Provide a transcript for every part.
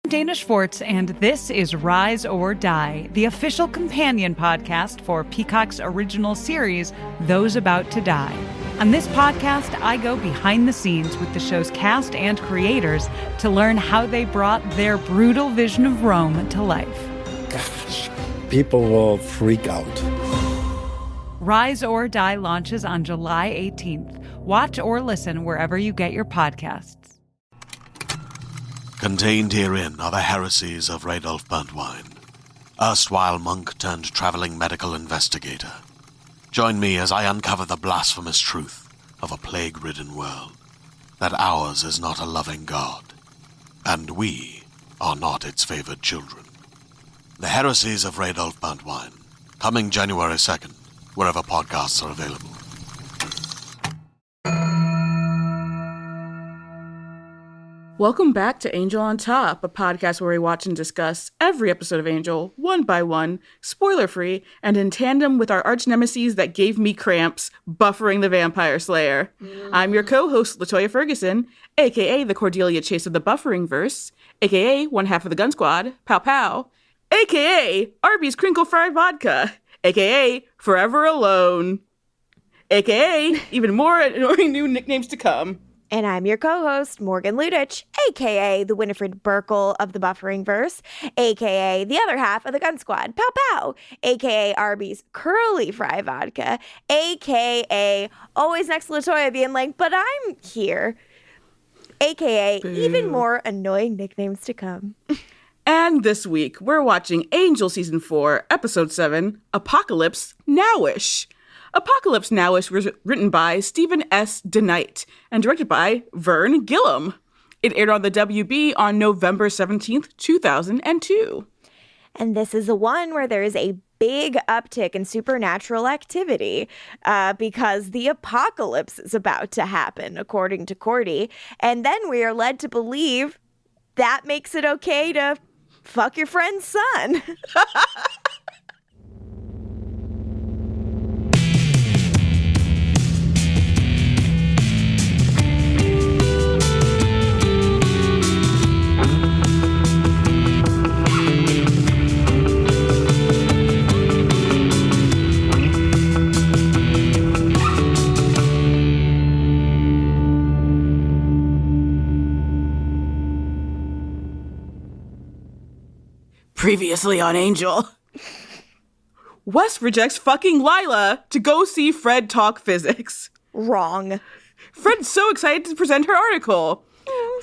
Dana Schwartz, and this is Rise or Die, the official companion podcast for Peacock's original series, Those About to Die. On this podcast, I go behind the scenes with the show's cast and creators to learn how they brought their brutal vision of Rome to life. Gosh, people will freak out. Rise or Die launches on July 18th. Watch or listen wherever you get your podcasts. Contained herein are the heresies of Radolf Burntwine, erstwhile monk turned traveling medical investigator. Join me as I uncover the blasphemous truth of a plague-ridden world, that ours is not a loving God, and we are not its favored children. The heresies of Radolf Burntwine, coming January 2nd, wherever podcasts are available. Welcome back to Angel on Top, a podcast where we watch and discuss every episode of Angel, one by one, spoiler-free, and in tandem with our arch-nemesis that gave me cramps, Buffering the Vampire Slayer. I'm your co-host, LaToya Ferguson, a.k.a. the Cordelia Chase of the Bufferingverse, a.k.a. one half of the Gunn Squad, Pow Pow, a.k.a. Arby's Crinkle Fried Vodka, a.k.a. Forever Alone, a.k.a. even more annoying new nicknames to come. And I'm your co-host, Morgan Lutich, a.k.a. the Winifred Burkle of the Bufferingverse, a.k.a. the other half of the Gunn Squad, Pow Pow, a.k.a. Arby's Curly Fry Vodka, a.k.a. always next to LaToya being like, but I'm here, a.k.a. even more annoying nicknames to come. And this week, we're watching Angel Season 4, Episode 7, Apocalypse Nowish. Apocalypse Nowish was written by Stephen S. DeKnight and directed by Vern Gillum. It aired on the WB on November 17th, 2002. And this is the one where there is a big uptick in supernatural activity because the apocalypse is about to happen, according to Cordy. And then we are led to believe that makes it okay to fuck your friend's son. Previously on Angel. Wes rejects fucking Lila to go see Fred talk physics. Wrong. Fred's so excited to present her article.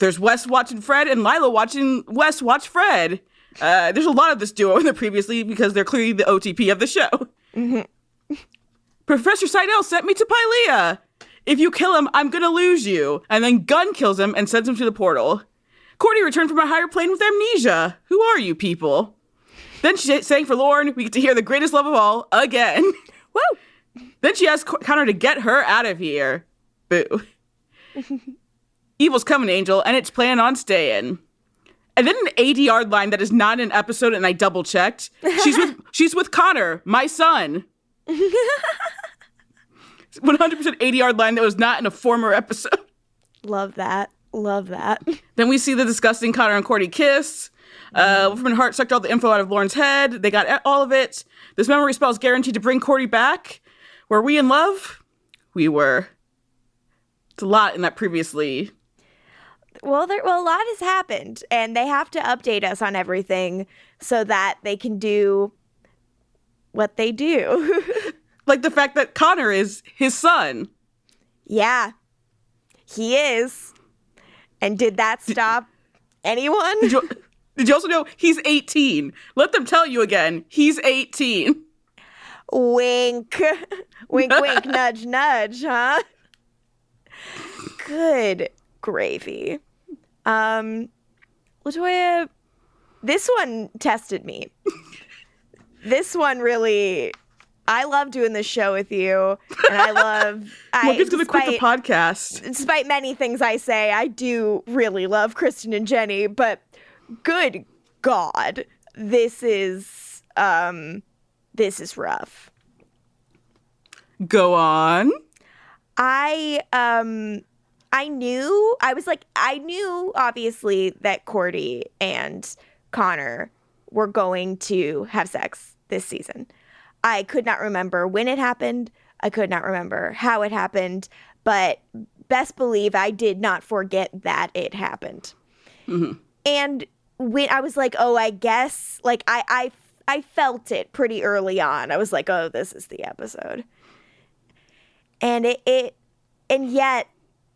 There's Wes watching Fred and Lila watching Wes watch Fred. There's a lot of this duo in the previously because they're clearly the OTP of the show. Mm-hmm. Professor Seidel sent me to Pylea. If you kill him, I'm gonna lose you. And then Gunn kills him and sends him to the portal. Cordy returned from a higher plane with amnesia. Who are you people? Then she sang for Lauren. We get to hear the greatest love of all again. Woo! Then she asks Connor to get her out of here. Boo. Evil's coming, Angel, and it's planning on staying. And then an 80-yard line that is not an episode, and I double-checked. She's with Connor, my son. 100% 80-yard line that was not in a former episode. Love that. Love that. Then we see the disgusting Connor and Cordy kiss. Wolfman Hart sucked all the info out of Lauren's head. They got all of it. This memory spell is guaranteed to bring Cordy back. Were we in love? We were. It's a lot in that previously. Well, a lot has happened, and they have to update us on everything so that they can do what they do. Like the fact that Connor is his son. Yeah, he is. And did that stop anyone? Did you also know he's 18? Let them tell you again, he's 18. Wink. Wink, wink, nudge, nudge, huh? Good gravy. LaToya, this one tested me. This one really, I love doing this show with you, and I love... Morgan's going to quit the podcast. Despite many things I say, I do really love Kristen and Jenny, but good God, this is rough. Go on. I I knew obviously that Cordy and Connor were going to have sex this season. I could not remember when it happened. I could not remember how it happened, but best believe I did not forget that it happened. Mm-hmm. And when I was like, oh, I guess, like, I felt it pretty early on. I was like, oh, this is the episode. And and yet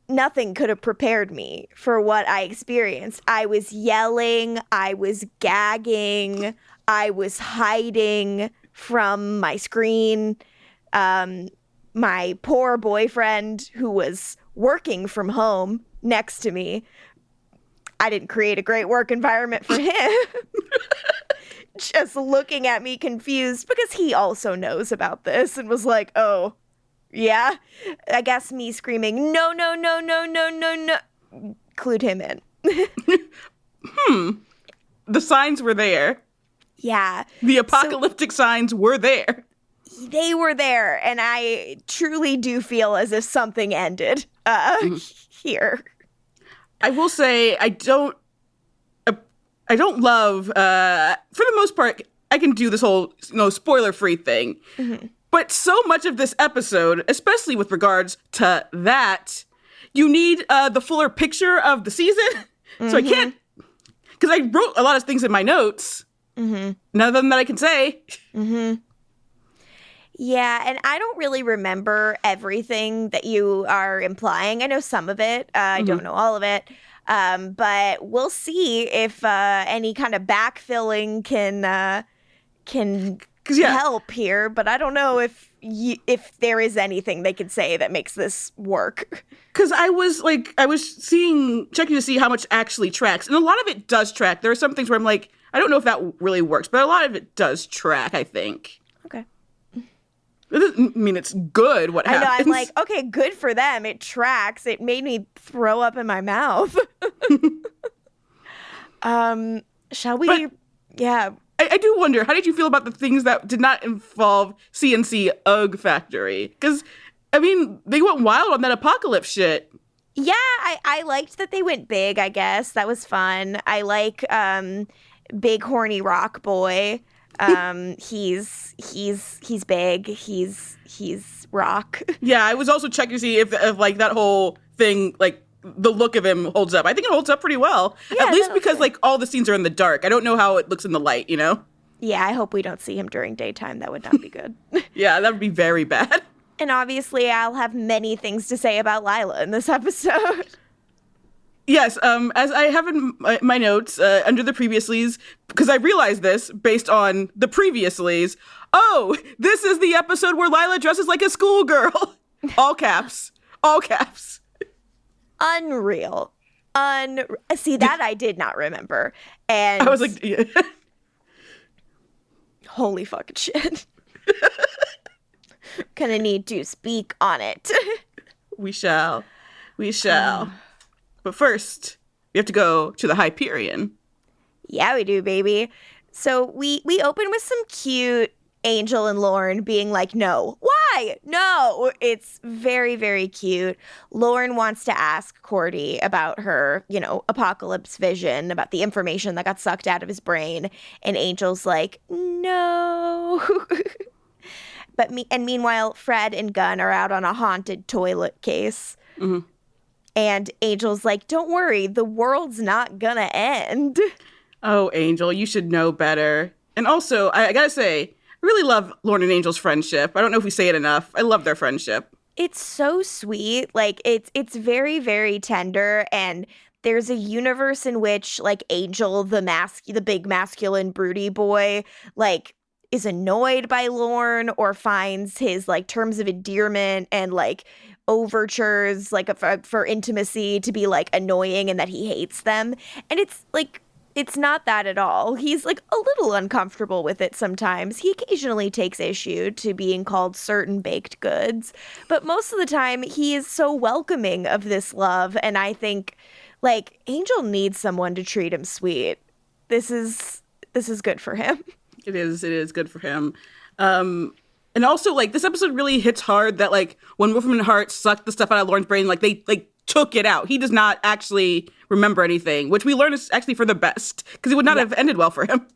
nothing could have prepared me for what I experienced. I was yelling, I was gagging, I was hiding from my screen. My poor boyfriend, who was working from home next to me, I didn't create a great work environment for him. Just looking at me confused because he also knows about this and was like, oh, yeah? I guess me screaming, no, no, no, no, no, no, no, clued him in. The signs were there. Yeah. The apocalyptic signs were there. They were there, and I truly do feel as if something ended here. I will say I don't love, for the most part, I can do this whole, spoiler-free thing. Mm-hmm. But so much of this episode, especially with regards to that, you need the fuller picture of the season. Mm-hmm. So I can't, because I wrote a lot of things in my notes. Mm-hmm. None of them that I can say. Mm-hmm. Yeah, and I don't really remember everything that you are implying. I know some of it. I don't know all of it. But we'll see if any kind of backfilling can help here. But I don't know if there is anything they could say that makes this work. Because I was checking to see how much actually tracks. And a lot of it does track. There are some things where I'm like, I don't know if that really works. But a lot of it does track, I think. Okay. It doesn't mean it's good what happens. I know, I'm like, okay, good for them. It tracks. It made me throw up in my mouth. Shall we? But yeah. I do wonder, how did you feel about the things that did not involve CNC Ugg Factory? Because, I mean, they went wild on that apocalypse shit. Yeah, I liked that they went big, I guess. That was fun. I like Big Horny Rock Boy. He's big. He's rock. Yeah, I was also checking to see if like that whole thing, like the look of him holds up. I think it holds up pretty well. Yeah, at least because like all the scenes are in the dark. I don't know how it looks in the light, Yeah, I hope we don't see him during daytime. That would not be good. Yeah, that would be very bad. And obviously I'll have many things to say about Lila in this episode. Yes, as I have in my notes, under the previouslys, because I realized this based on the previouslys, oh, this is the episode where Lila dresses like a schoolgirl. All caps. All caps. Unreal. See, that I did not remember. And I was like, yeah. Holy fucking shit. Gonna need to speak on it. We shall. But first, we have to go to the Hyperion. Yeah, we do, baby. So we open with some cute Angel and Lauren being like, no. Why? No. It's very, very cute. Lauren wants to ask Cordy about her, apocalypse vision, about the information that got sucked out of his brain. And Angel's like, no. Meanwhile, Fred and Gunn are out on a haunted toilet case. Mm-hmm. And Angel's like, don't worry, the world's not gonna end. Oh, Angel, you should know better. And also, I gotta say, I really love Lauren and Angel's friendship. I don't know if we say it enough. I love their friendship. It's so sweet. Like, it's very, very tender. And there's a universe in which, like, Angel, the big masculine broody boy, like, is annoyed by Lauren or finds his, like, terms of endearment and, like, overtures like for intimacy to be like annoying and that he hates them. And it's like, it's not that at all. He's like a little uncomfortable with it sometimes. He occasionally takes issue to being called certain baked goods, but most of the time he is so welcoming of this love. And I think like Angel needs someone to treat him sweet. This is good for him. It is good for him. And also, like, this episode really hits hard that, like, when Wolfram and Hart sucked the stuff out of Lauren's brain, like, they took it out. He does not actually remember anything, which we learn is actually for the best, because it would not have ended well for him.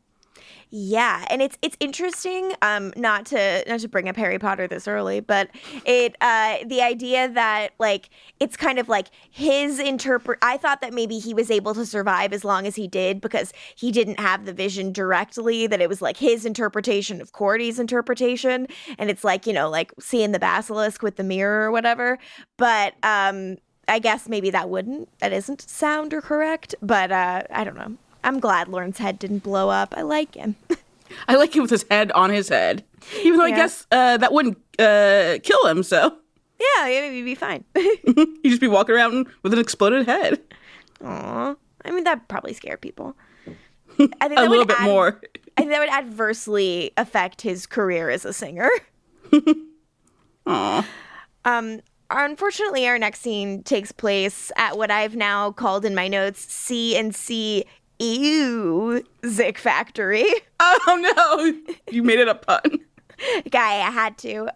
Yeah, and it's interesting, not to bring up Harry Potter this early, but the idea that, like, it's kind of like his I thought that maybe he was able to survive as long as he did because he didn't have the vision directly, that it was like his interpretation of Cordy's interpretation, and it's like, you know, like seeing the basilisk with the mirror or whatever, but I guess maybe that isn't sound or correct, but I don't know. I'm glad Lauren's head didn't blow up. I like him. I like him with his head on his head. Even though I guess that wouldn't kill him, so. Yeah, maybe he'd be fine. He'd just be walking around with an exploded head. Aw. I mean, that'd probably scare people. I think a little bit more. I think that would adversely affect his career as a singer. Aw. Unfortunately, our next scene takes place at what I've now called in my notes C&C Zik Factory. Oh no! You made it a pun. Guy, I had to.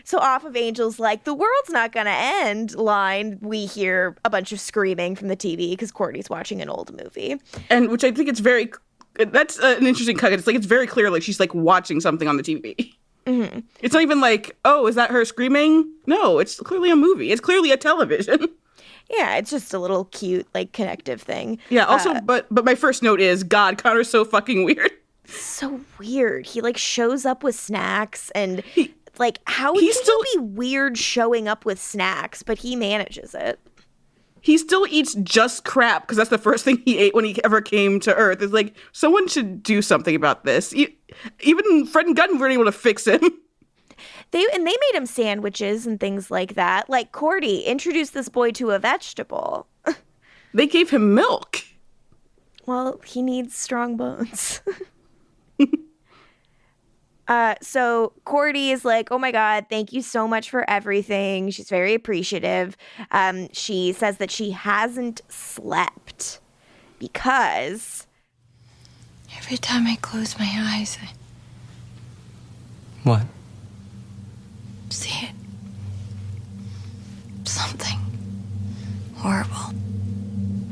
So off of Angel's like, the world's not gonna end line, we hear a bunch of screaming from the TV because Cordy's watching an old movie. And which I think that's an interesting cut. It's like, it's very clear, like she's like watching something on the TV. Mm-hmm. It's not even like, oh, is that her screaming? No, it's clearly a movie. It's clearly a television. Yeah, it's just a little cute, like, connective thing. Yeah, also, but my first note is, God, Connor's so fucking weird. So weird. He, like, shows up with snacks, and, how can he be weird showing up with snacks, but he manages it. He still eats just crap, because that's the first thing he ate when he ever came to Earth. It's like, someone should do something about this. Even Fred and Gunn weren't able to fix him. They made him sandwiches and things like that. Like, Cordy, introduced this boy to a vegetable. They gave him milk. Well, he needs strong bones. So Cordy is like, oh my God, thank you so much for everything. She's very appreciative. She says that she hasn't slept because every time I close my eyes, What? See it. Something horrible.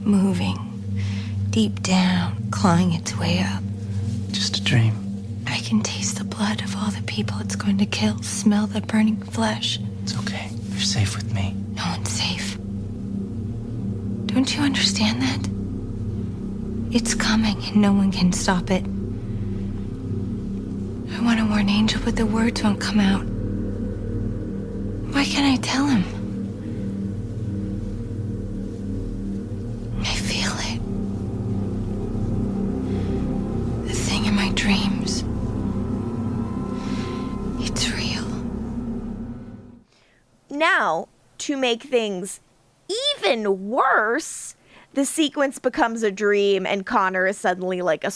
Moving. Deep down. Clawing its way up. Just a dream. I can taste the blood of all the people it's going to kill. Smell the burning flesh. It's okay. You're safe with me. No one's safe. Don't you understand that? It's coming and no one can stop it. I want to warn Angel, but the words won't come out. Why can't I tell him? I feel it. The thing in my dreams. It's real. now, to make things even worse, the sequence becomes a dream and Connor is suddenly like the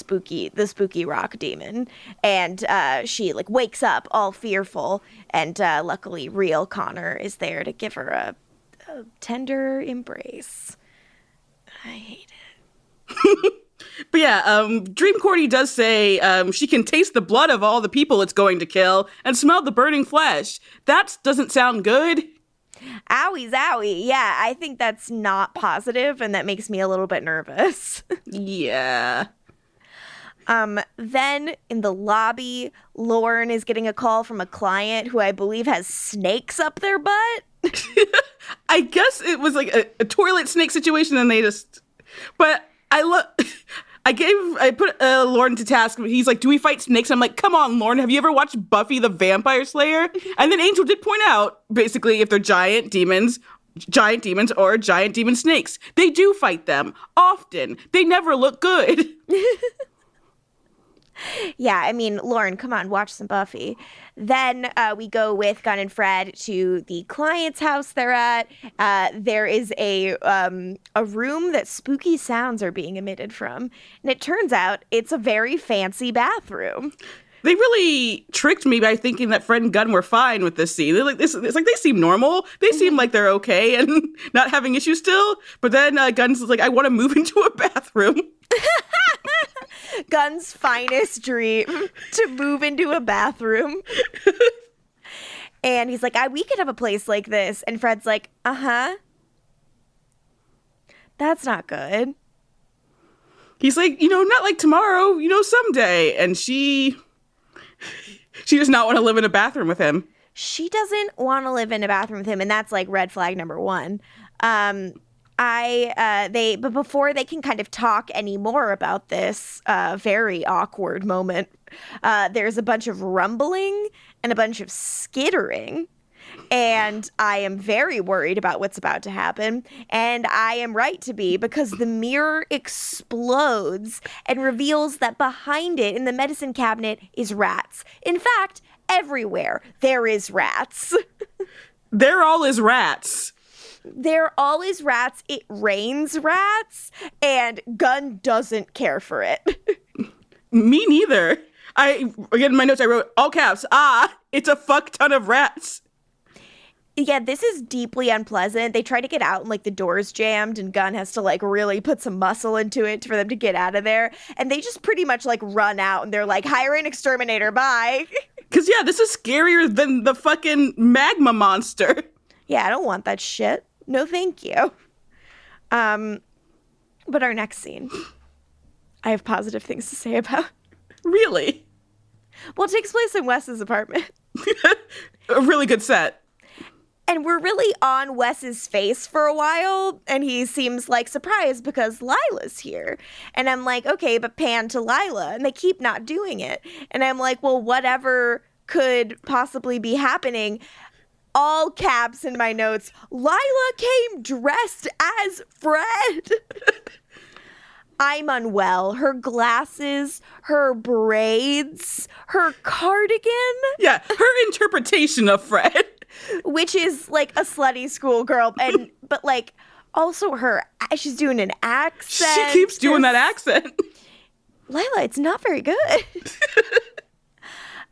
spooky rock demon. And she like wakes up all fearful. And luckily real Connor is there to give her a tender embrace. I hate it. But yeah, Dream Cordy does say she can taste the blood of all the people it's going to kill and smell the burning flesh. That doesn't sound good. Owie zowie. Yeah, I think that's not positive, and that makes me a little bit nervous. Yeah. Then in the lobby, Lauren is getting a call from a client who I believe has snakes up their butt. I guess it was like a toilet snake situation, and they just... But I put Lauren to task. He's like, do we fight snakes? I'm like, come on, Lauren. Have you ever watched Buffy the Vampire Slayer? And then Angel did point out, basically, if they're giant demons or giant demon snakes, they do fight them often. They never look good. Yeah, I mean, Lauren, come on, watch some Buffy. Then we go with Gunn and Fred to the client's house they're at. There is a room that spooky sounds are being emitted from. And it turns out it's a very fancy bathroom. They really tricked me by thinking that Fred and Gunn were fine with this scene. They're like, it's like they seem normal. They seem like they're okay and not having issues still. But then Gunn's like, I want to move into a bathroom. Gunn's finest dream, to move into a bathroom. And he's like, we could have a place like this. And Fred's like, uh-huh. That's not good. He's like, not like tomorrow, someday. And she does not want to live in a bathroom with him. She doesn't want to live in a bathroom with him, and that's like red flag number one. But before they can kind of talk anymore about this very awkward moment, there's a bunch of rumbling and a bunch of skittering. And I am very worried about what's about to happen. And I am right to be, because the mirror explodes and reveals that behind it in the medicine cabinet is rats. In fact, everywhere there is rats. They're all as rats. They're all as rats. It rains rats, and Gunn doesn't care for it. Me neither. Again, in my notes, I wrote, all caps, it's a fuck ton of rats. Yeah, this is deeply unpleasant. They try to get out and like the door's jammed, and Gunn has to like really put some muscle into it for them to get out of there. And they just pretty much like run out, and they're like, hire an exterminator, bye. Because yeah, this is scarier than the fucking magma monster. Yeah, I don't want that shit. No, thank you. But our next scene, I have positive things to say about. Really? Well, it takes place in Wes's apartment. A really good set. And we're really on Wes's face for a while, and he seems like surprised because Lila's here. And I'm like, okay, but pan to Lila, and they keep not doing it. And I'm like, well, whatever could possibly be happening. All caps in my notes, Lila came dressed as Fred. I'm unwell. Her glasses, her braids, her cardigan. Yeah, her interpretation of Fred. Which is like a slutty schoolgirl, but like also she's doing an accent. She keeps doing that accent. Lila, it's not very good.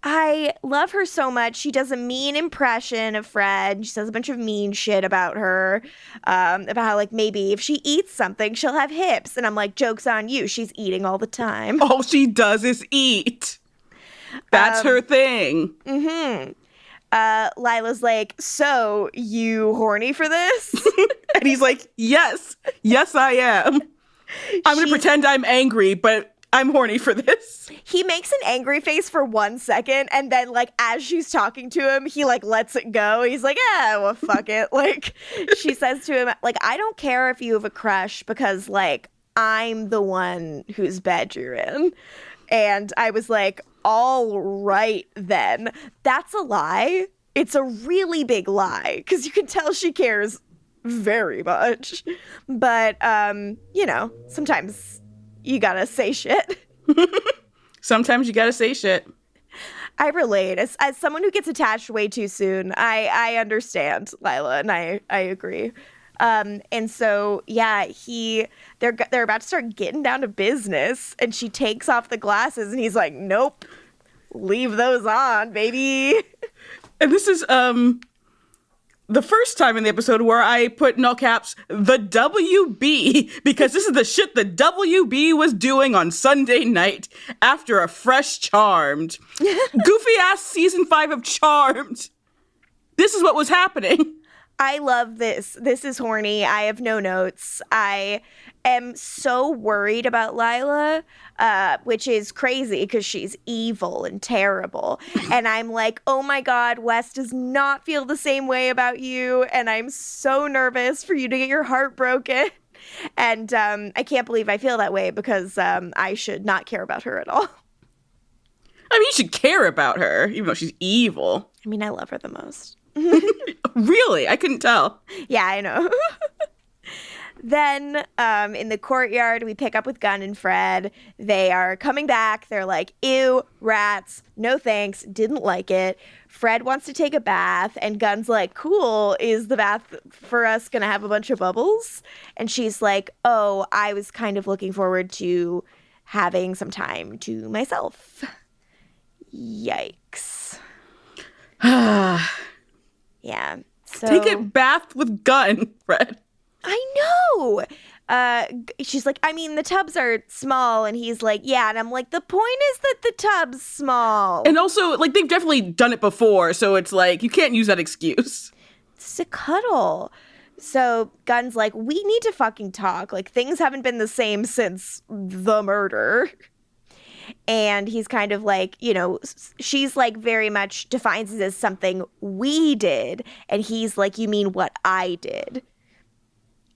I love her so much. She does a mean impression of Fred. She says a bunch of mean shit about her, about how like maybe if she eats something, she'll have hips. And I'm like, joke's on you. She's eating all the time. All she does is eat. That's her thing. Mm-hmm. Lila's like, so you horny for this? And he's like, yes, I am. I'm going to pretend I'm angry, but I'm horny for this. He makes an angry face for 1 second, and then like as she's talking to him, he like lets it go. He's like, well, fuck it. Like she says to him, like, I don't care if you have a crush because like I'm the one whose bed you're in. And I was like, all right then. That's a lie. It's a really big lie because you can tell she cares very much. But, sometimes you gotta say shit. Sometimes you gotta say shit. I relate. As someone who gets attached way too soon, I understand Lila, and I agree. And so, yeah, they're about to start getting down to business, and she takes off the glasses, and he's like, nope, leave those on, baby. And this is the first time in the episode where I put in all caps, the WB, because this is the shit the WB was doing on Sunday night after a fresh Charmed. Goofy-ass season 5 of Charmed. This is what was happening. I love this. This is horny. I have no notes. I am so worried about Lila, which is crazy because she's evil and terrible. And I'm like, oh my God, Wes does not feel the same way about you. And I'm so nervous for you to get your heart broken. And I can't believe I feel that way because I should not care about her at all. I mean, you should care about her, even though she's evil. I mean, I love her the most. Really? I couldn't tell. Yeah, I know. Then in the courtyard, we pick up with Gunn and Fred. They are coming back. They're like, ew, rats. No thanks. Didn't like it. Fred wants to take a bath. And Gunn's like, cool. Is the bath for us going to have a bunch of bubbles? And she's like, oh, I was kind of looking forward to having some time to myself. Yikes. Yeah. So, take a bath with Gunn, Fred. I know. She's like, I mean, the tubs are small. And he's like, yeah. And I'm like, the point is that the tub's small. And also, like, they've definitely done it before. So it's like, you can't use that excuse. It's a cuddle. So Gunn's like, we need to fucking talk. Like, things haven't been the same since the murder. And he's kind of like, you know, she's like very much defines it as something we did. And he's like, you mean what I did?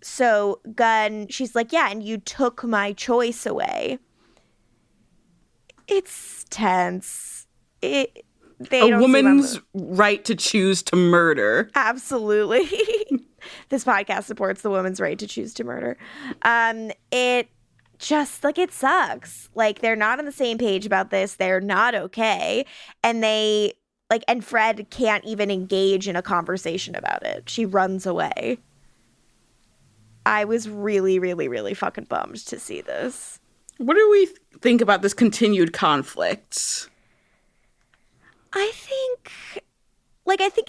So Gunn, she's like, yeah, and you took my choice away. It's tense. A woman's right to choose to murder. Absolutely. This podcast supports the woman's right to choose to murder. It just, like, it sucks. Like, they're not on the same page about this. They're not okay. And and Fred can't even engage in a conversation about it. She runs away. I was really, really, really fucking bummed to see this. What do we think about this continued conflict? I think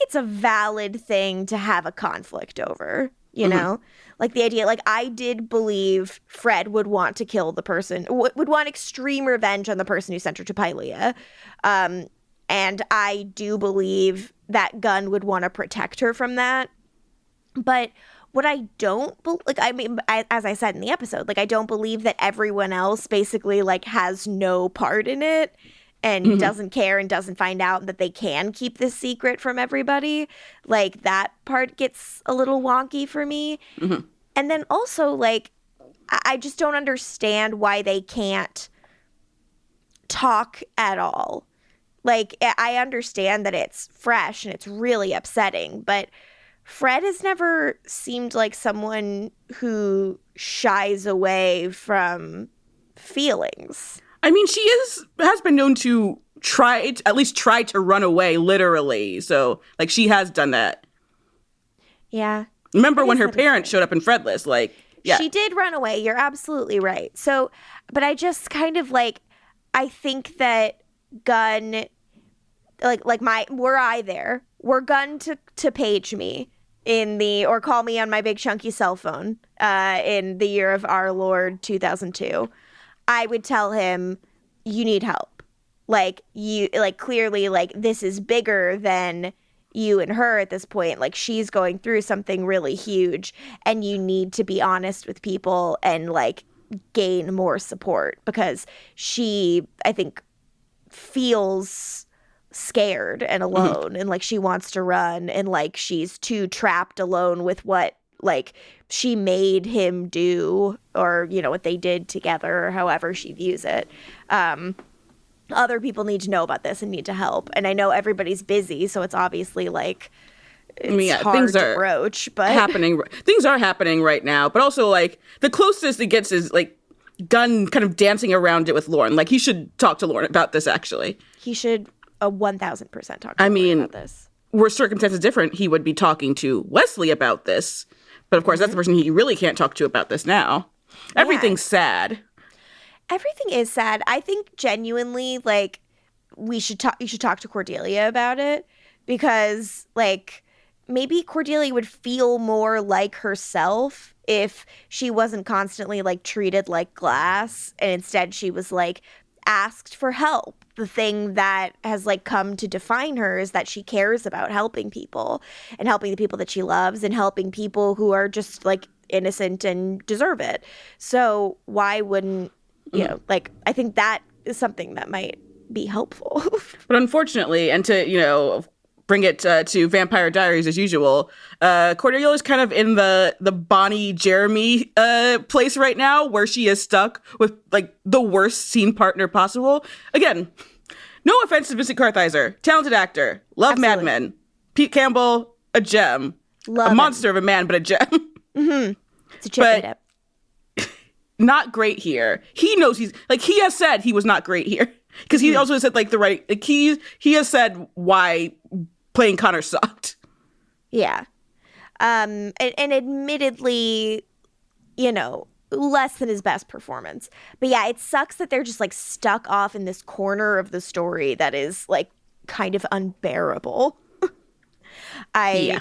it's a valid thing to have a conflict over, you know? Like, the idea, like, I did believe Fred would want to kill the person, would want extreme revenge on the person who sent her to Pylea. And I do believe that Gunn would want to protect her from that. But what I don't, as I said in the episode, like, I don't believe that everyone else basically, like, has no part in it. And doesn't care and doesn't find out that they can keep this secret from everybody. Like, that part gets a little wonky for me. And then also, like, I just don't understand why they can't talk at all. Like, I understand that it's fresh and it's really upsetting, but Fred has never seemed like someone who shies away from feelings. I mean, she has been known to at least try to run away, literally. So, like, she has done that. Yeah. Remember when her parents showed up in Fredless? Like, yeah. She did run away. You're absolutely right. So, but I just kind of, like, I think that Gunn, were I there, were Gunn to page me or call me on my big chunky cell phone in the year of our Lord 2002, I would tell him, you need help. Like, clearly, like, this is bigger than you and her at this point. Like, she's going through something really huge and you need to be honest with people and, like, gain more support because she, I think, feels scared and alone and, like, she wants to run and, like, she's too trapped alone with what, like, she made him do or, you know, what they did together or however she views it. Other people need to know about this and need to help. And I know everybody's busy, so it's obviously, like, it's hard to broach. But things are happening right now. But also, like, the closest it gets is, like, Gunn kind of dancing around it with Lauren. Like, he should talk to Lauren about this, actually. He should 1,000% talk to Lauren about this. Were circumstances different, he would be talking to Wesley about this. But, of course, that's the person he really can't talk to about this now. Everything's sad. Everything is sad. I think genuinely, like, you should talk to Cordelia about it because, like, maybe Cordelia would feel more like herself if she wasn't constantly, like, treated like glass and instead she was, like, asked for help. The thing that has, like, come to define her is that she cares about helping people and helping the people that she loves and helping people who are just, like, innocent and deserve it. So why wouldn't, you know, like, I think that is something that might be helpful. But unfortunately, and to, you know, bring it to Vampire Diaries as usual, Cordelia is kind of in the Bonnie Jeremy place right now where she is stuck with, like, the worst scene partner possible. Again, no offense to Vincent Kartheiser, talented actor, love Mad Men. Pete Campbell, a gem. Love a monster of a man, but a gem. It's a chip dip. Not great here. He knows he has said he was not great here. Because he also said, like, he has said why playing Connor sucked. Yeah. And admittedly, you know, less than his best performance. But yeah, it sucks that they're just, like, stuck off in this corner of the story that is, like, kind of unbearable.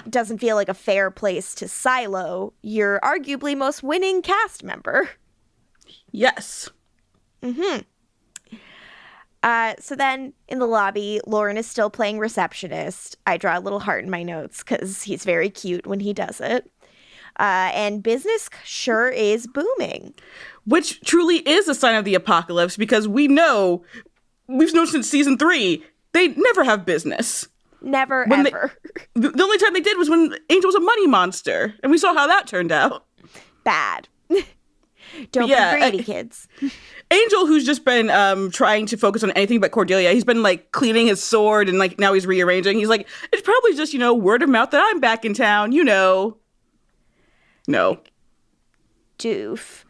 Doesn't feel like a fair place to silo your arguably most winning cast member. Yes. So then in the lobby, Lauren is still playing receptionist. I draw a little heart in my notes because he's very cute when he does it. And business sure is booming. Which truly is a sign of the apocalypse, because we've known since season 3, they never have business. Never, ever. The only time they did was when Angel was a money monster, and we saw how that turned out. Bad. Don't be greedy, kids. Angel, who's just been trying to focus on anything but Cordelia, he's been like cleaning his sword and like now he's rearranging. He's like, it's probably just, word of mouth that I'm back in town, No. Doof.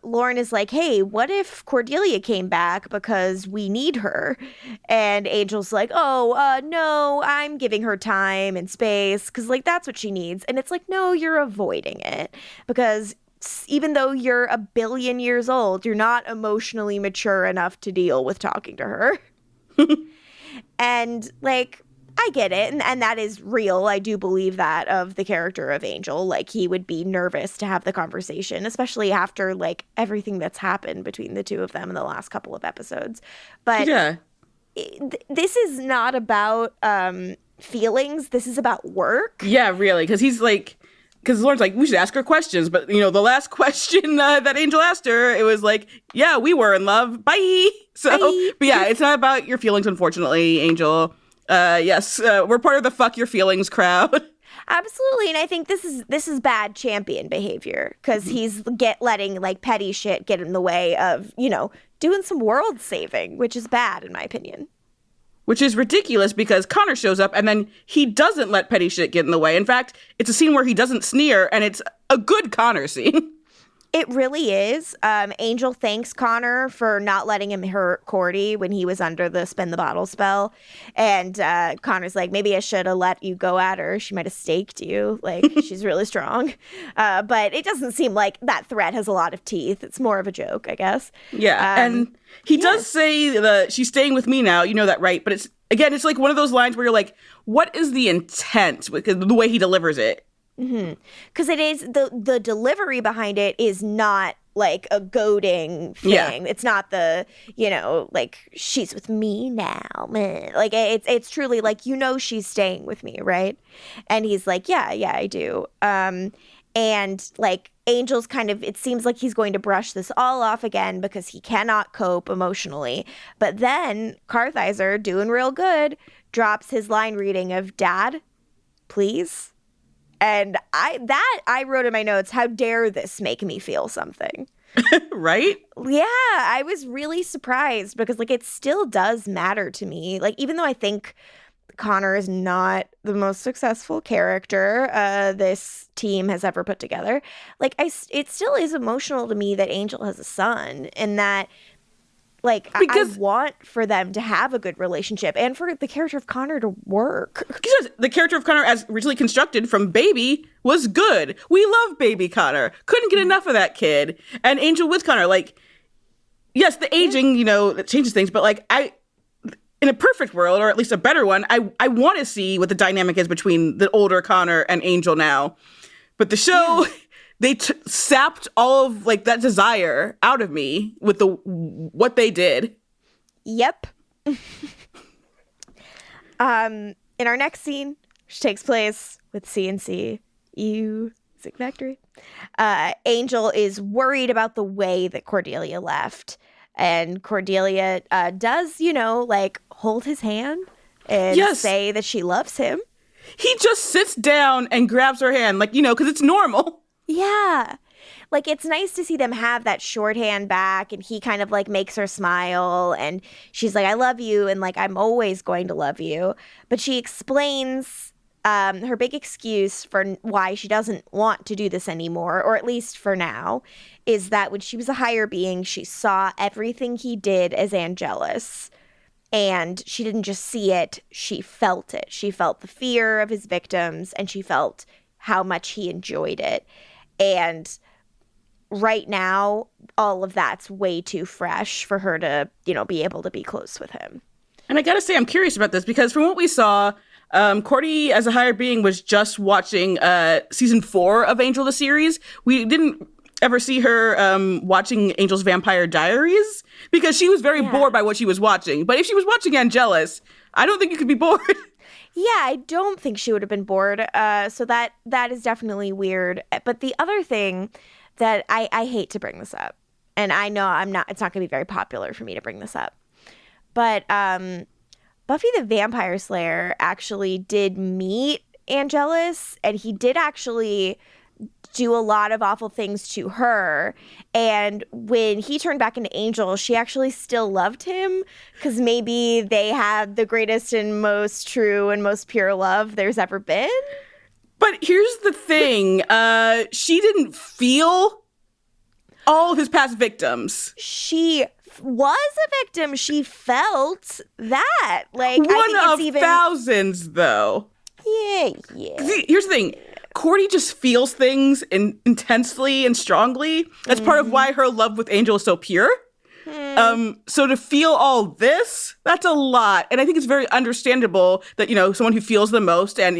Lauren is like, hey, what if Cordelia came back because we need her? And Angel's like, no, I'm giving her time and space because like that's what she needs. And it's like, no, you're avoiding it because even though you're 1 billion years old, you're not emotionally mature enough to deal with talking to her. And like, I get it. And that is real. I do believe that of the character of Angel. Like, he would be nervous to have the conversation, especially after like everything that's happened between the two of them in the last couple of episodes. But yeah, this is not about feelings. This is about work. Yeah, really. Because Lauren's like, we should ask her questions. But, the last question that Angel asked her, it was like, yeah, we were in love. Bye. So, Bye. But yeah, it's not about your feelings, unfortunately, Angel. Yes, we're part of the fuck your feelings crowd. Absolutely. And I think this is bad champion behavior because he's letting like petty shit get in the way of, doing some world saving, which is bad in my opinion. Which is ridiculous because Connor shows up and then he doesn't let petty shit get in the way. In fact, it's a scene where he doesn't sneer and it's a good Connor scene. It really is. Angel thanks Connor for not letting him hurt Cordy when he was under the spin the bottle spell. And Connor's like, maybe I should have let you go at her. She might have staked you. Like, she's really strong. But it doesn't seem like that threat has a lot of teeth. It's more of a joke, I guess. Yeah. And he does say she's staying with me now. You know that, right? But it's like one of those lines where you're like, what is the intent? Because the way he delivers it. Because it is the delivery behind it is not like a goading thing. Yeah. It's not the like she's with me now, man. Like it's truly like she's staying with me, right? And he's like, yeah, I do. And like Angel's it seems like he's going to brush this all off again because he cannot cope emotionally. But then Kartheiser, doing real good, drops his line reading of "Dad, please." And I wrote in my notes, how dare this make me feel something? Right? Yeah, I was really surprised because like it still does matter to me. Like even though I think Connor is not the most successful character this team has ever put together, like it still is emotional to me that Angel has a son and that like, because I want for them to have a good relationship and for the character of Connor to work. Because the character of Connor, as originally constructed from baby, was good. We love baby Connor. Couldn't get enough of that kid. And Angel with Connor, like, yes, the aging, that changes things. But, like, in a perfect world, or at least a better one, I want to see what the dynamic is between the older Connor and Angel now. But the show... Yeah. They sapped all of like that desire out of me with what they did. Yep. In our next scene, which takes place with CNC Music Factory, Angel is worried about the way that Cordelia left, and Cordelia does like hold his hand and say that she loves him. He just sits down and grabs her hand, like because it's normal. Yeah. Like, it's nice to see them have that shorthand back, and he kind of, like, makes her smile, and she's like, I love you, and, like, I'm always going to love you. But she explains her big excuse for why she doesn't want to do this anymore, or at least for now, is that when she was a higher being, she saw everything he did as Angelus. And she didn't just see it, she felt it. She felt the fear of his victims, and she felt how much he enjoyed it. And right now, all of that's way too fresh for her to, be able to be close with him. And I gotta say, I'm curious about this because from what we saw, Cordy as a higher being was just watching season 4 of Angel the series. We didn't ever see her watching Angel's Vampire Diaries because she was very bored by what she was watching. But if she was watching Angelus, I don't think you could be bored. Yeah, I don't think she would have been bored. So that is definitely weird. But the other thing that I hate to bring this up, and I know it's not going to be very popular for me to bring this up, but Buffy the Vampire Slayer actually did meet Angelus, and he did actually do a lot of awful things to her. And when he turned back into Angel, she actually still loved him because maybe they had the greatest and most true and most pure love there's ever been. But here's the thing. She didn't feel all of his past victims. She was a victim. She felt that. Like, one I think of thousands, though. Yeah. Here's the thing. Cordy just feels things intensely and strongly. That's part of why her love with Angel is so pure. So to feel all this, that's a lot. And I think it's very understandable that, someone who feels the most and,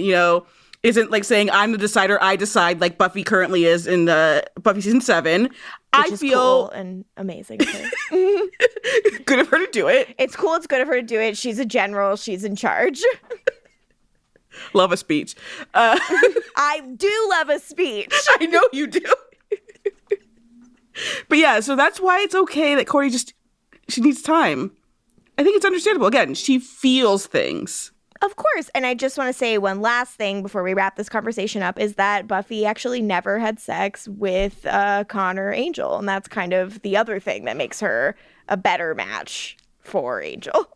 isn't like saying, I'm the decider, I decide, like Buffy currently is in the Buffy season 7. Which is feel cool and amazing. good of her to do it. It's cool. It's good of her to do it. She's a general. She's in charge. Love a speech. I do love a speech. I know you do. But yeah, so that's why it's okay that Cordy she needs time. I think it's understandable. Again, she feels things. Of course. And I just want to say one last thing before we wrap this conversation up is that Buffy actually never had sex with Connor Angel. And that's kind of the other thing that makes her a better match for Angel.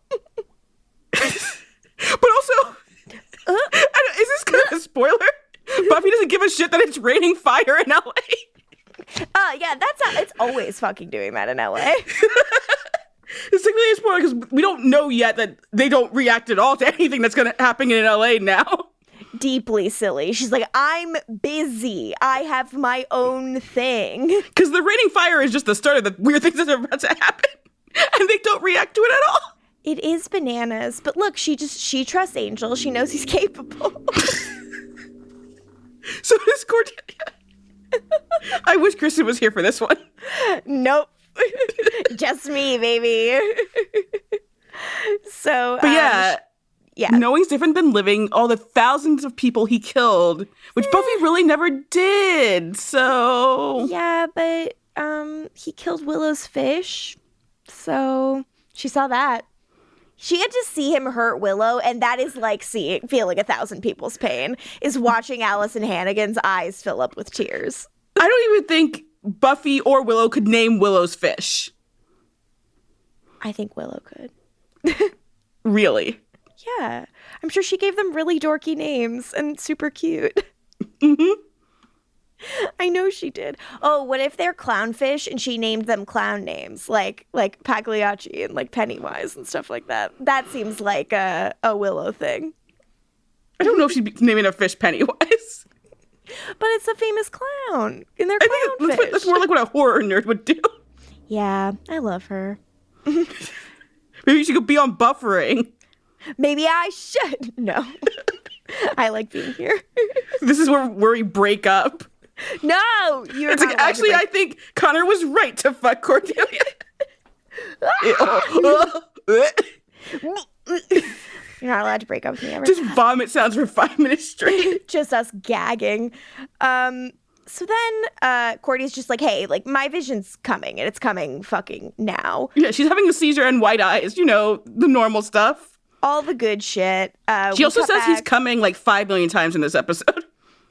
But also, is this kind of a spoiler? Buffy doesn't give a shit that it's raining fire in LA. Yeah, it's always fucking doing that in LA. It's technically a spoiler because we don't know yet that they don't react at all to anything that's going to happen in LA now. Deeply silly. She's like, I'm busy. I have my own thing. Because the raining fire is just the start of the weird things that are about to happen. And they don't react to it at all. It is bananas. But look, she trusts Angel. She knows he's capable. So does Cordelia. I wish Kristen was here for this one. Nope. Just me, baby. So, but yeah, knowing's different than living. All the thousands of people he killed, which Buffy really never did. So yeah, but he killed Willow's fish, so she saw that. She had to see him hurt Willow, and that is like feeling 1,000 people's pain. Is watching Allison Hannigan's eyes fill up with tears. I don't even think Buffy or Willow could name Willow's fish. I think Willow could. Really? Yeah. I'm sure she gave them really dorky names and super cute. Mm-hmm. I know she did. Oh, what if they're clownfish and she named them clown names like Pagliacci and like Pennywise and stuff like that? That seems like a Willow thing. I don't know if she'd be naming a fish Pennywise. But it's a famous clown, and they're clownfish. That's more like what a horror nerd would do. Yeah, I love her. Maybe she could be on Buffering. Maybe I should. No. I like being here. This is where we break up. No! You're it's like, actually, I think Connor was right to fuck Cordelia. You're not allowed to break up with me ever. Just vomit sounds for 5 minutes straight. Just us gagging. So then Cordy's just like, hey, like my vision's coming and it's coming fucking now. Yeah, she's having a seizure and white eyes, the normal stuff. All the good shit. She also says he's coming like 5 million times in this episode.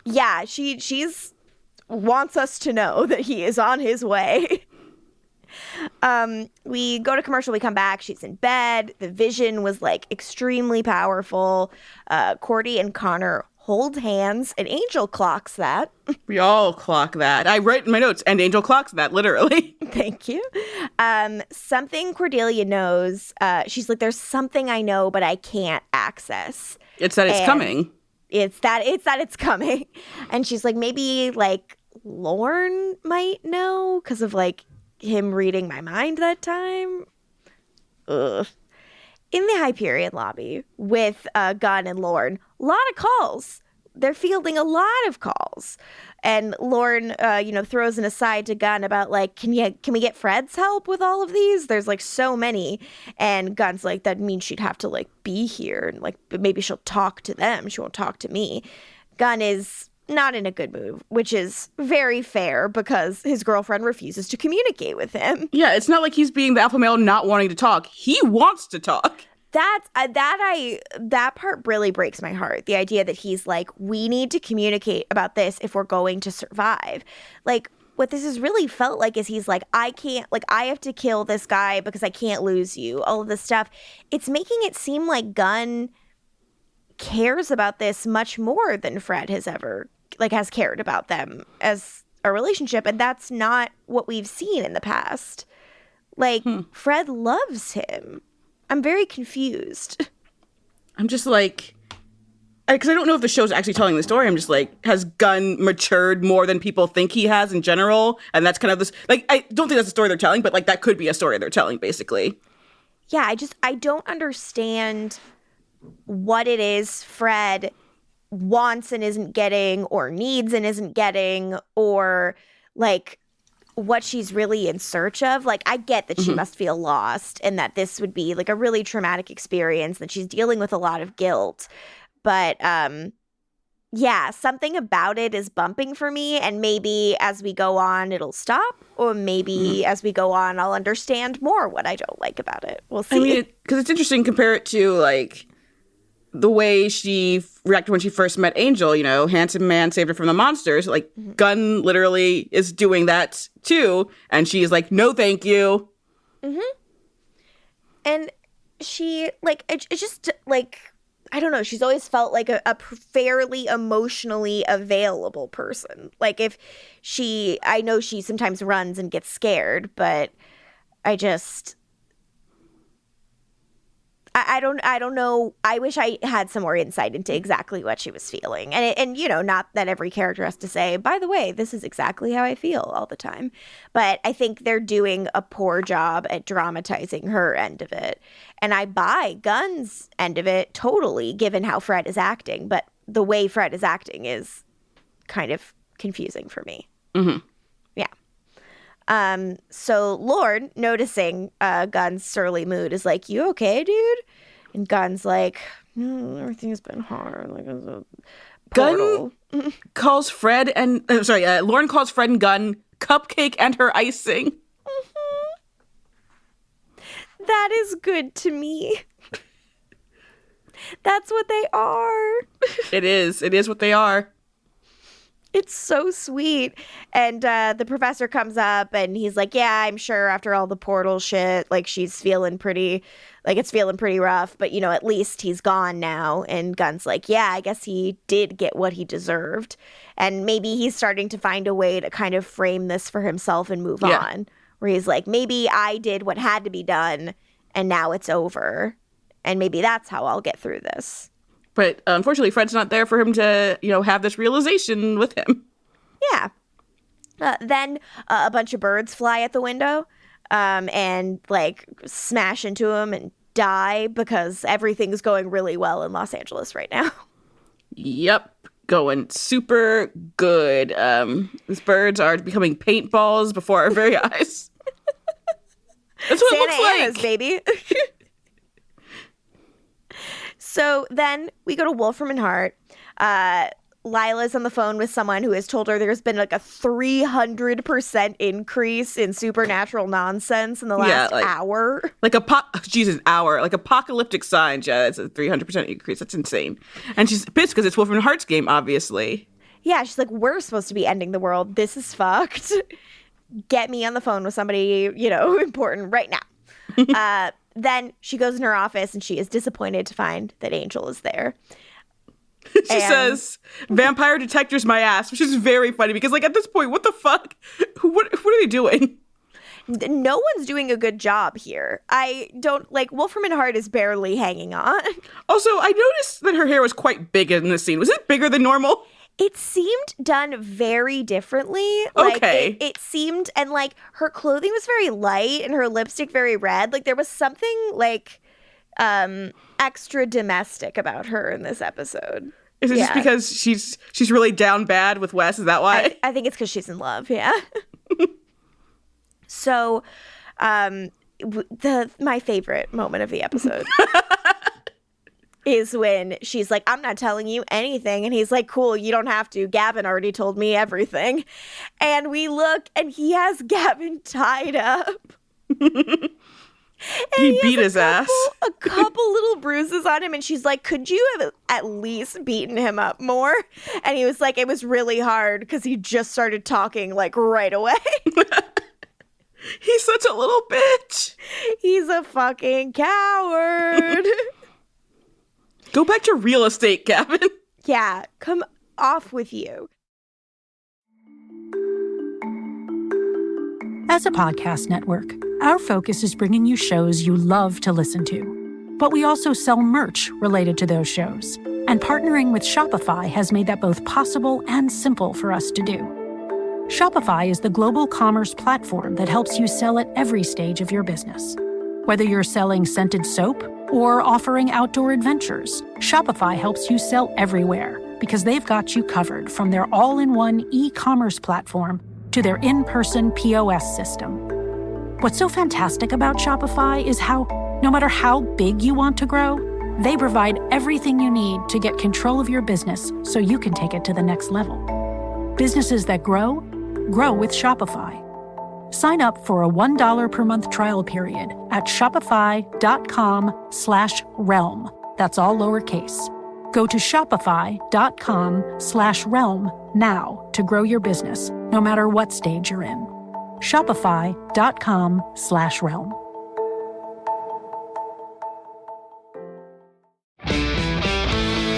Yeah, she's wants us to know that he is on his way. We go to commercial, we come back, she's in bed. The vision was like extremely powerful. Cordy and Connor hold hands, and Angel clocks that. We all clock that. I write in my notes, and Angel clocks that, literally. Thank you. Something Cordelia knows, she's like, there's something I know, but I can't access. It's that it's coming. It's that it's coming. And she's like, maybe like Lorne might know because of like him reading my mind that time. Ugh. In the Hyperion lobby with Gunn and Lorne, a lot of calls. They're fielding a lot of calls. And Lauren, throws an aside to Gunn about like, can we get Fred's help with all of these? There's like so many. And Gunn's like, that means she'd have to like be here and like maybe she'll talk to them. She won't talk to me. Gunn is not in a good mood, which is very fair because his girlfriend refuses to communicate with him. Yeah, it's not like he's being the alpha male not wanting to talk. He wants to talk. That part really breaks my heart. The idea that he's like, we need to communicate about this if we're going to survive. Like, what this has really felt like is he's like, I have to kill this guy because I can't lose you. All of this stuff. It's making it seem like Gunn cares about this much more than Fred has cared about them as a relationship. And that's not what we've seen in the past. Like, Fred loves him. I'm very confused. I'm just like, because I don't know if the show's actually telling the story. I'm just like, has Gunn matured more than people think he has in general? And that's kind of this, like, I don't think that's the story they're telling, but like that could be a story they're telling, basically. Yeah, I don't understand what it is Fred wants and isn't getting, or needs and isn't getting, or like what she's really in search of. Like, I get that she must feel lost and that this would be like a really traumatic experience, that she's dealing with a lot of guilt. But yeah, something about it is bumping for me, and maybe as we go on it'll stop, or maybe as we go on I'll understand more what I don't like about it. We'll see. I mean, because it's interesting, compare it to like the way she reacted when she first met Angel, handsome man saved her from the monsters. Like, Gunn literally is doing that too. And she's like, no, thank you. And she, like, it's just, like, I don't know. She's always felt like a fairly emotionally available person. Like, I know she sometimes runs and gets scared, but I don't know. I wish I had some more insight into exactly what she was feeling. And not that every character has to say, by the way, this is exactly how I feel all the time. But I think they're doing a poor job at dramatizing her end of it. And I buy Gunn's end of it totally, given how Fred is acting. But the way Fred is acting is kind of confusing for me. Yeah. So Lord, noticing Gunn's surly mood, is like, you okay, dude? And Gunn's like, no, everything's been hard. Like, it's a portal. Gunn calls Fred and Lauren calls Fred and Gunn cupcake and her icing. That is good to me. That's what they are. It is what they are. It's so sweet. And the professor comes up and he's like, yeah, I'm sure after all the portal shit, like, she's feeling pretty, like, it's feeling pretty rough, but at least he's gone now. And Gunn's like, yeah, I guess he did get what he deserved. And maybe he's starting to find a way to kind of frame this for himself and move on, where he's like, maybe I did what had to be done and now it's over. And maybe that's how I'll get through this. But unfortunately, Fred's not there for him to, have this realization with him. Yeah. Then a bunch of birds fly at the window and, like, smash into him and die because everything's going really well in Los Angeles right now. Yep. Going super good. These birds are becoming paintballs before our very eyes. That's what Santa it looks Ana's, like. Baby. So then we go to Wolfram and Hart. Lila's on the phone with someone who has told her there's been like a 300% increase in supernatural nonsense in the last hour. Hour. Like apocalyptic signs. Yeah, that's a 300% increase. That's insane. And she's pissed because it's Wolfram and Hart's game, obviously. Yeah, she's like, we're supposed to be ending the world. This is fucked. Get me on the phone with somebody, important right now. Then she goes in her office and she is disappointed to find that Angel is there. She says, vampire detectors my ass, which is very funny because, like, at this point, what the fuck? What are they doing? No one's doing a good job here. I don't, like, Wolfram and Hart is barely hanging on. Also, I noticed that her hair was quite big in this scene. Was it bigger than normal? It seemed done very differently. Like, okay. It seemed, and like her clothing was very light and her lipstick very red. Like there was something like extra domestic about her in this episode. Is it just because she's really down bad with Wes? Is that why? I think it's because she's in love, yeah. So, my favorite moment of the episode is when she's like, I'm not telling you anything. And he's like, cool, you don't have to. Gavin already told me everything. And we look, and he has Gavin tied up. He beat his ass. A couple little bruises on him, and she's like, could you have at least beaten him up more? And he was like, it was really hard because he just started talking like right away. He's such a little bitch. He's a fucking coward. Go back to real estate, Gavin. Yeah, come off with you. As a podcast network, our focus is bringing you shows you love to listen to. But we also sell merch related to those shows. And partnering with Shopify has made that both possible and simple for us to do. Shopify is the global commerce platform that helps you sell at every stage of your business. Whether you're selling scented soap or offering outdoor adventures, Shopify helps you sell everywhere because they've got you covered from their all-in-one e-commerce platform to their in-person POS system. What's so fantastic about Shopify is how, no matter how big you want to grow, they provide everything you need to get control of your business so you can take it to the next level. Businesses that grow with Shopify. Sign up for a $1 per month trial period at shopify.com/realm. That's all lowercase. Go to shopify.com/realm now to grow your business, no matter what stage you're in. Shopify.com/realm.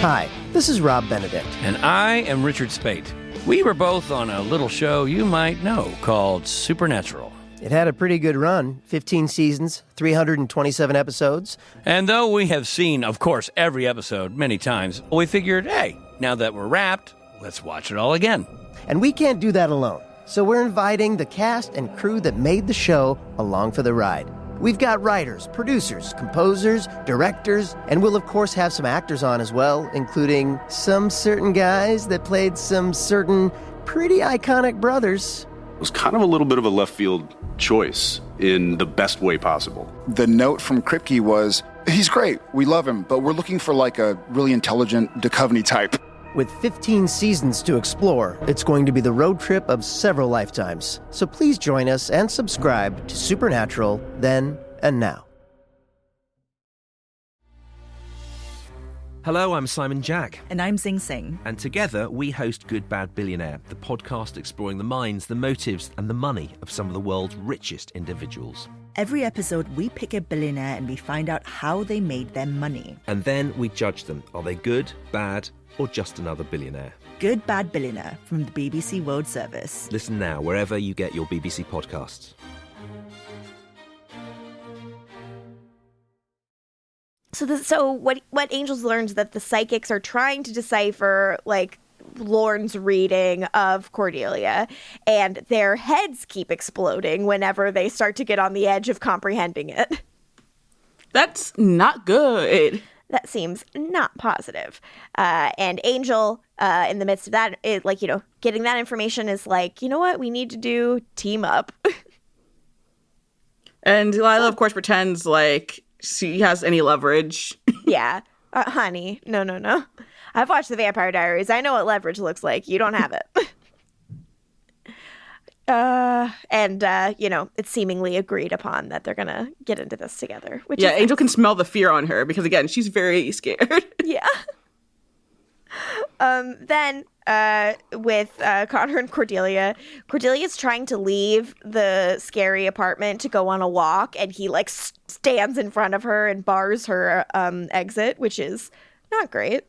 Hi, this is Rob Benedict. And I am Richard Spate. We were both on a little show you might know called Supernatural. It had a pretty good run, 15 seasons, 327 episodes. And though we have seen, of course, every episode many times, we figured, hey, now that we're wrapped, let's watch it all again. And we can't do that alone, so we're inviting the cast and crew that made the show along for the ride. We've got writers, producers, composers, directors, and we'll of course have some actors on as well, including some certain guys that played some certain pretty iconic brothers. It was kind of a little bit of a left field choice in the best way possible. The note from Kripke was, he's great, we love him, but we're looking for like a really intelligent Duchovny type. With 15 seasons to explore, it's going to be the road trip of several lifetimes. So please join us and subscribe to Supernatural Then and Now. Hello, I'm Simon Jack. And I'm Zing Sing. And together we host Good Bad Billionaire, the podcast exploring the minds, the motives, and the money of some of the world's richest individuals. Every episode, we pick a billionaire and we find out how they made their money. And then we judge them. Are they good, bad, or just another billionaire? Good Bad Billionaire from the BBC World Service. Listen now wherever you get your BBC podcasts. So what Angels learns that the psychics are trying to decipher, like, Lorne's reading of Cordelia, and their heads keep exploding whenever they start to get on the edge of comprehending it. That's not good. That seems not positive. And Angel, in the midst of that, getting that information is like, you know what? We need to do team up. And Lila, of course, pretends like she has any leverage. Yeah. Honey, no. I've watched The Vampire Diaries. I know what leverage looks like. You don't have it. It's seemingly agreed upon that they're going to get into this together. Angel can smell the fear on her because, again, she's very scared. Yeah. Then with Connor and Cordelia's trying to leave the scary apartment to go on a walk, and he, stands in front of her and bars her exit, which is not great.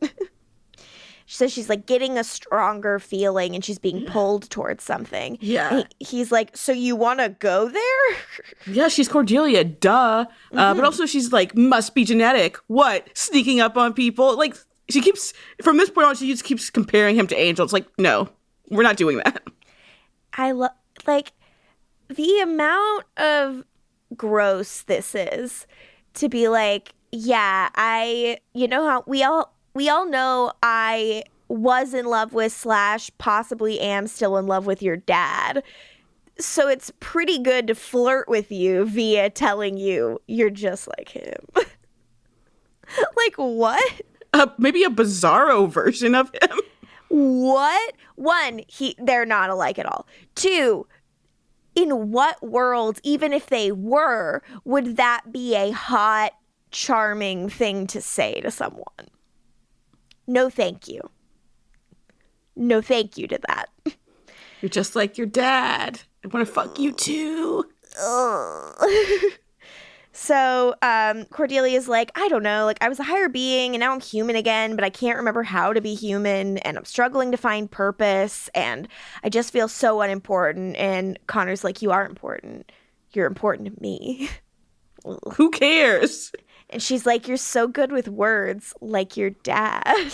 She says she's getting a stronger feeling and she's being pulled towards something. Yeah. He's like, so you want to go there? Yeah, she's Cordelia, duh. But also she's must be genetic. What? Sneaking up on people? She keeps, from this point on, she just keeps comparing him to Angel. It's no, we're not doing that. I love, the amount of gross this is to be you know how we all know I was in love with / possibly am still in love with your dad. So it's pretty good to flirt with you via telling you you're just like him. Like, what? Maybe a bizarro version of him. What? 1, they're not alike at all. 2, in what world, even if they were, would that be a hot, charming thing to say to someone? No, thank you. No, thank you to that. You're just like your dad. I want to fuck you too. So Cordelia's like, I don't know, like I was a higher being and now I'm human again, but I can't remember how to be human and I'm struggling to find purpose and I just feel so unimportant. And Connor's like, you are important. You're important to me. Who cares? And she's like, you're so good with words, like your dad.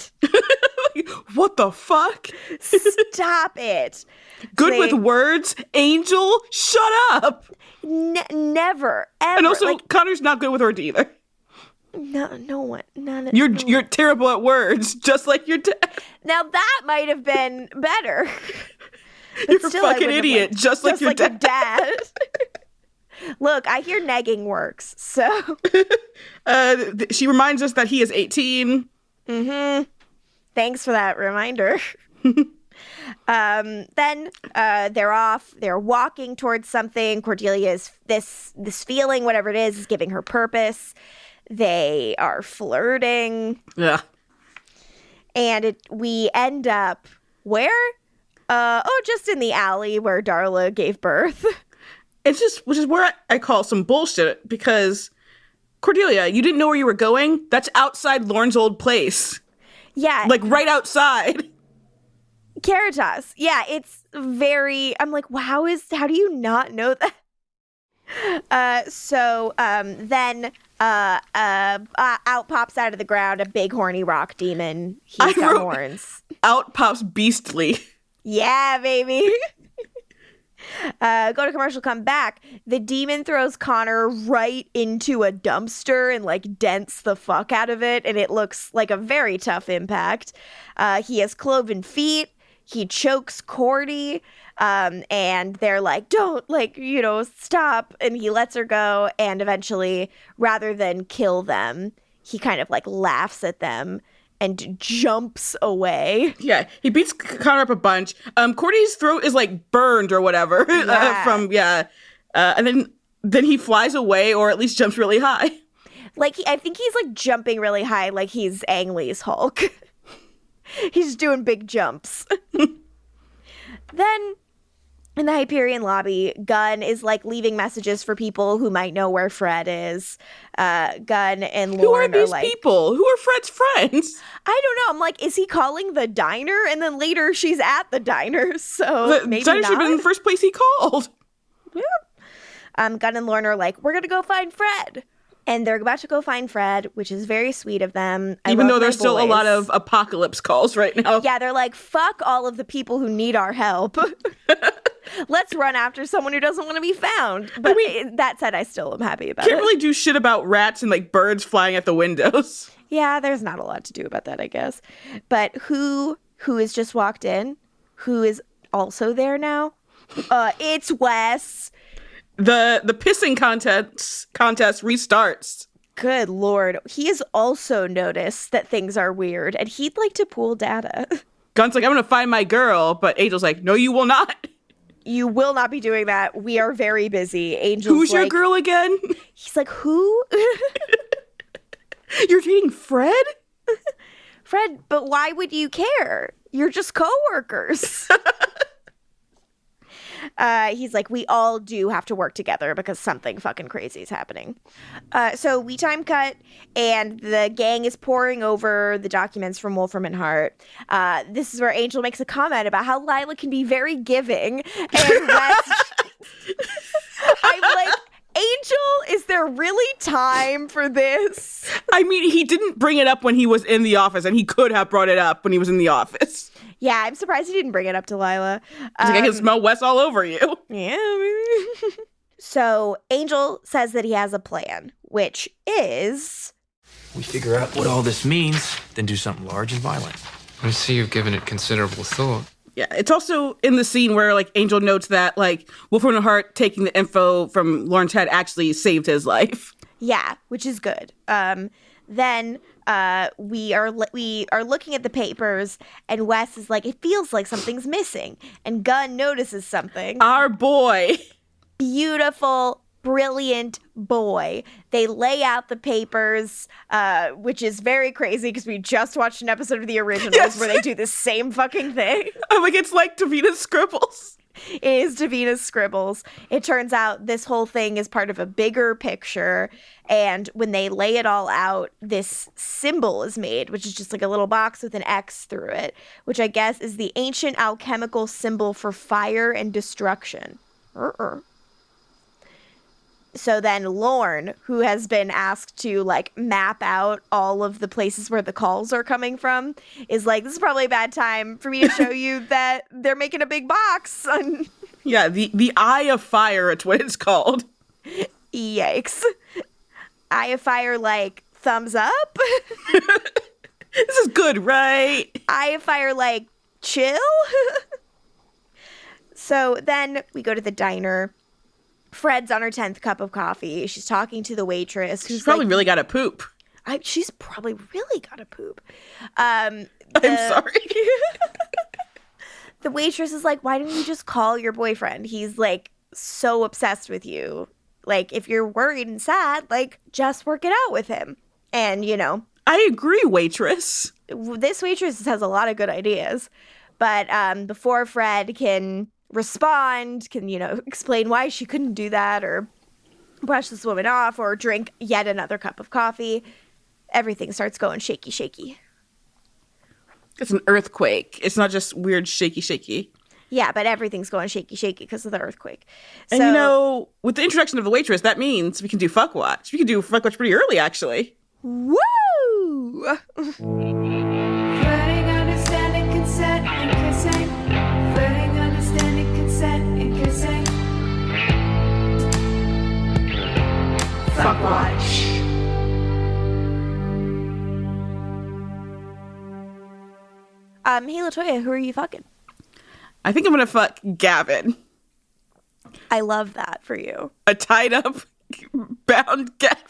What the fuck? Stop it. Good with words? Angel? Shut up. Never, ever. And also, Connor's not good with words either. No one. None. You're terrible at words, just like your dad. Now that might have been better. You're a fucking idiot, just like your dad. Look, I hear negging works, so. She reminds us that he is 18. Mm-hmm. Thanks for that reminder. Then they're off. They're walking towards something. Cordelia's this feeling, whatever it is giving her purpose. They are flirting. Yeah. And we end up where? Just in the alley where Darla gave birth. Which is where I call some bullshit, because Cordelia, you didn't know where you were going? That's outside Lorne's old place. Yeah. Like right outside. Caritas. Yeah, it's very, I'm like, how do you not know that? Then out pops out of the ground a big horny rock demon. He's got horns. Out pops Beastly. Yeah, baby. Go to commercial, come back. The demon throws Connor right into a dumpster and like dents the fuck out of it. And it looks like a very tough impact. He has cloven feet. He chokes Cordy. And they're like, don't stop. And he lets her go. And eventually, rather than kill them, he kind of like laughs at them and jumps away. Yeah, he beats Connor up a bunch. Cordy's throat is like burned or whatever. Yeah. And then he flies away, or at least jumps really high. I think he's like jumping really high, like he's Ang Lee's Hulk. He's doing big jumps. Then in the Hyperion lobby, Gunn is like leaving messages for people who might know where Fred is. Gunn and Lorne Who are these like, people? Who are Fred's friends? I don't know. I'm like, is he calling the diner? And then later she's at the diner. So The maybe diner should have not. been the first place he called. Yeah. Gunn and Lorne are like, we're going to go find Fred. And they're about to go find Fred, which is very sweet of them. Even though there's still a lot of apocalypse calls right now. Yeah, they're like, fuck all of the people who need our help. Let's run after someone who doesn't want to be found. But that said, I still am happy about it. Can't really do shit about rats and like birds flying at the windows. Yeah, there's not a lot to do about that, I guess. But who has just walked in? Who is also there now? It's Wes. The pissing contest restarts. Good Lord. He has also noticed that things are weird, and he'd like to pool data. Gunn's like, I'm going to find my girl, but Angel's like, no, you will not. You will not be doing that. We are very busy. Angel's Who's your girl again? He's like, who? You're dating Fred? Fred, but why would you care? You're just coworkers. He's like, we all do have to work together because something fucking crazy is happening. So we time cut, and the gang is poring over the documents from Wolfram and Hart. This is where Angel makes a comment about how Lila can be very giving. And I'm like, Angel, is there really time for this? I mean, he didn't bring it up when he was in the office, and he could have brought it up when he was in the office. Yeah, I'm surprised he didn't bring it up to Lila. He's like, I can smell Wes all over you. Yeah, maybe. So Angel says that he has a plan, which is... We figure out what all this means, then do something large and violent. I see you've given it considerable thought. Yeah, it's also in the scene where, like, Angel notes that, like, Wolfram Hart taking the info from Lauren's head actually saved his life. Yeah, which is good. Then we are looking at the papers, and Wes is like, it feels like something's missing. And Gunn notices something. Our boy. Beautiful, brilliant boy. They lay out the papers, which is very crazy because we just watched an episode of the originals where they do the same fucking thing. I'm like, it's like Davina's scribbles. It is Davina's scribbles. It turns out this whole thing is part of a bigger picture. And when they lay it all out, this symbol is made, which is just like a little box with an X through it, which I guess is the ancient alchemical symbol for fire and destruction. So then Lorne, who has been asked to, like, map out all of the places where the calls are coming from, is like, this is probably a bad time for me to show you that they're making a big box. Yeah, the Eye of Fire, it's what it's called. Yikes. Eye of Fire, like, thumbs up? This is good, right? Eye of Fire, like, chill? So then we go to the diner. Fred's on her 10th cup of coffee. She's talking to the waitress. She's probably really got to poop. She's probably really got to poop. I'm sorry. The waitress is like, why don't you just call your boyfriend? He's, like, so obsessed with you. Like, if you're worried and sad, like, just work it out with him. And, you know. I agree, waitress. This waitress has a lot of good ideas. But before Fred can respond, can, you know, explain why she couldn't do that or brush this woman off or drink yet another cup of coffee, everything starts going shaky, shaky. It's an earthquake. It's not just weird shaky, shaky. Yeah, but everything's going shaky, shaky because of the earthquake. And, you know, with the introduction of the waitress, that means we can do Fuck Watch. We can do Fuck Watch pretty early, actually. Woo! Flirting, understanding, consent, and kissing. Flirting, understanding, consent, and kissing. Fuck Watch. Hey, LaToya, who are you fucking? I think I'm going to fuck Gavin. I love that for you. A tied up, bound Gavin.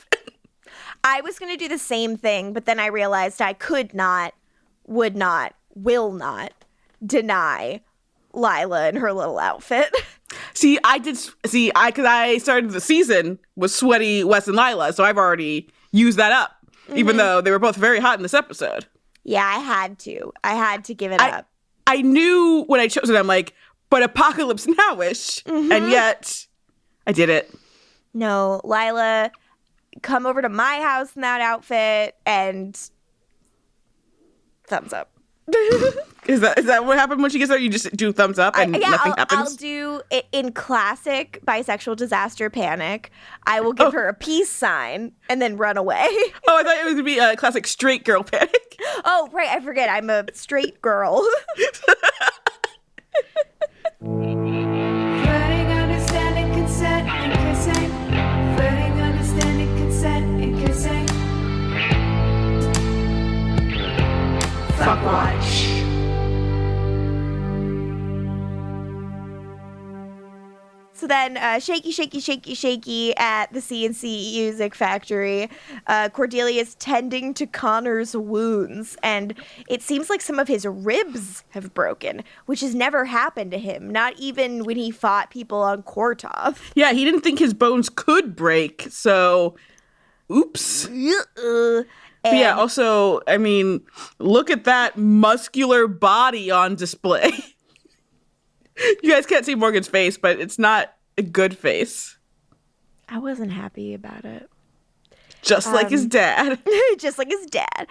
I was going to do the same thing, but then I realized I could not, would not, will not deny Lila in her little outfit. Because I started the season with sweaty Wes and Lila, so I've already used that up, even though they were both very hot in this episode. Yeah, I had to give it up. I knew when I chose it, I'm like, but Apocalypse Nowish, and yet I did it. No, Lila, come over to my house in that outfit and thumbs up. Is that what happened when she gets there? You just do thumbs up and nothing happens? I'll do it in classic bisexual disaster panic. I will give her a peace sign and then run away. Oh, I thought it was going to be a classic straight girl panic. Oh, right. I forget. I'm a straight girl. Flirting, understanding, consent, and kissing. Flirting, understanding, consent, and kissing. Fuck Watch. So then, shaky, shaky, shaky, shaky at the CNC Music Factory. Cordelia is tending to Connor's wounds, and it seems like some of his ribs have broken, which has never happened to him, not even when he fought people on Kortov. Yeah, he didn't think his bones could break, so oops. But yeah, also, I mean, look at that muscular body on display. You guys can't see Morgan's face, but it's not a good face. I wasn't happy about it. Just like his dad. Just like his dad.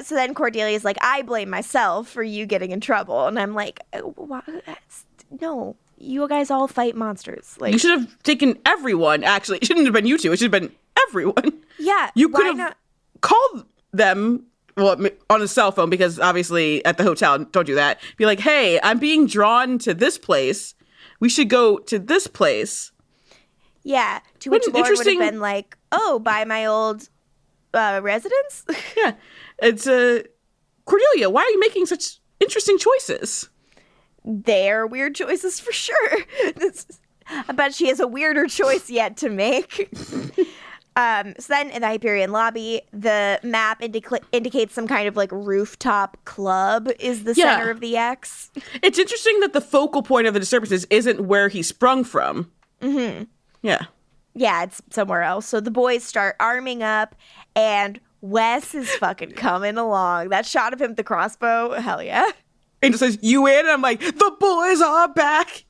So then Cordelia's like, I blame myself for you getting in trouble. And I'm like, no, you guys all fight monsters. Like, you should have taken everyone, actually. It shouldn't have been you two. It should have been everyone. Yeah. You could have called them, well, on a cell phone, because obviously at the hotel, don't do that. Be like, hey, I'm being drawn to this place. We should go to this place. Yeah. To which Lauren would have been like, oh, by my old residents. Yeah. It's, Cordelia, why are you making such interesting choices? They're weird choices for sure. I bet she has a weirder choice yet to make. So then in the Hyperion lobby, the map indicates some kind of like rooftop club is the center of the X. It's interesting that the focal point of the disturbances isn't where he sprung from. Mm-hmm. Yeah. Yeah, it's somewhere else. So the boys start arming up, and Wes is fucking coming along. That shot of him with the crossbow, hell yeah. Angel says, "You in?" And I'm like, the boys are back.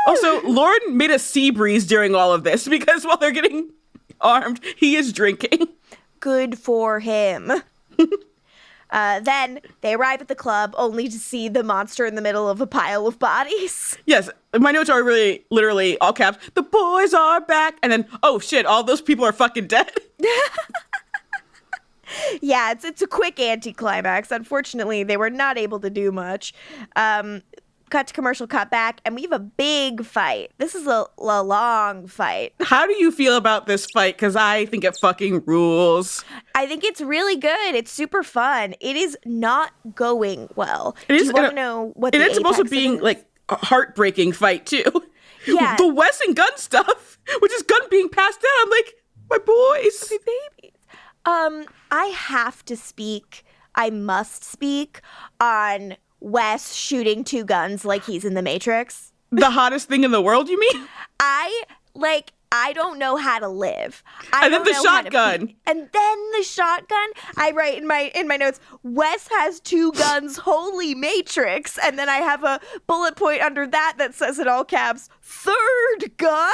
Also, Lauren made a sea breeze during all of this because while they're getting armed, he is drinking. Good for him. Then they arrive at the club only to see the monster in the middle of a pile of bodies. Yes, my notes are really, literally, all caps, the boys are back. And then, oh shit, all those people are fucking dead. Yeah, it's a quick anticlimax. Unfortunately, they were not able to do much. Cut to commercial, cut back, and we have a big fight. This is a long fight. How do you feel about this fight? Because I think it fucking rules. I think it's really good. It's super fun. It is not going well. Do you want to know what the It ends up also apex being is? like a heartbreaking fight too. Yeah. The Wes and Gunn stuff, which is Gunn being passed down. I'm like, my boys. My babies. I must speak on Wes shooting two guns like he's in the Matrix. The hottest thing in the world, you mean? I don't know how to live. And then the shotgun. And then the shotgun. I write in my notes, Wes has two guns, holy Matrix. And then I have a bullet point under that says in all caps, third gun.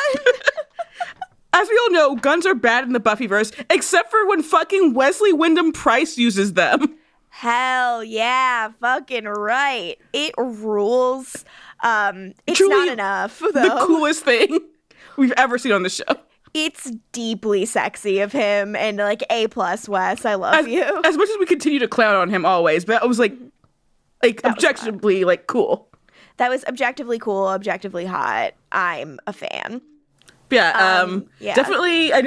As we all know, guns are bad in the Buffyverse, except for when fucking Wesley Wyndham Price uses them. Hell yeah, fucking right. It rules. It's Truly not enough, though. The coolest thing we've ever seen on the show. It's deeply sexy of him, and like A+ Wes, I love you. As much as we continue to clown on him always, but it was like objectively like cool. That was objectively cool, objectively hot. I'm a fan. Yeah, definitely. I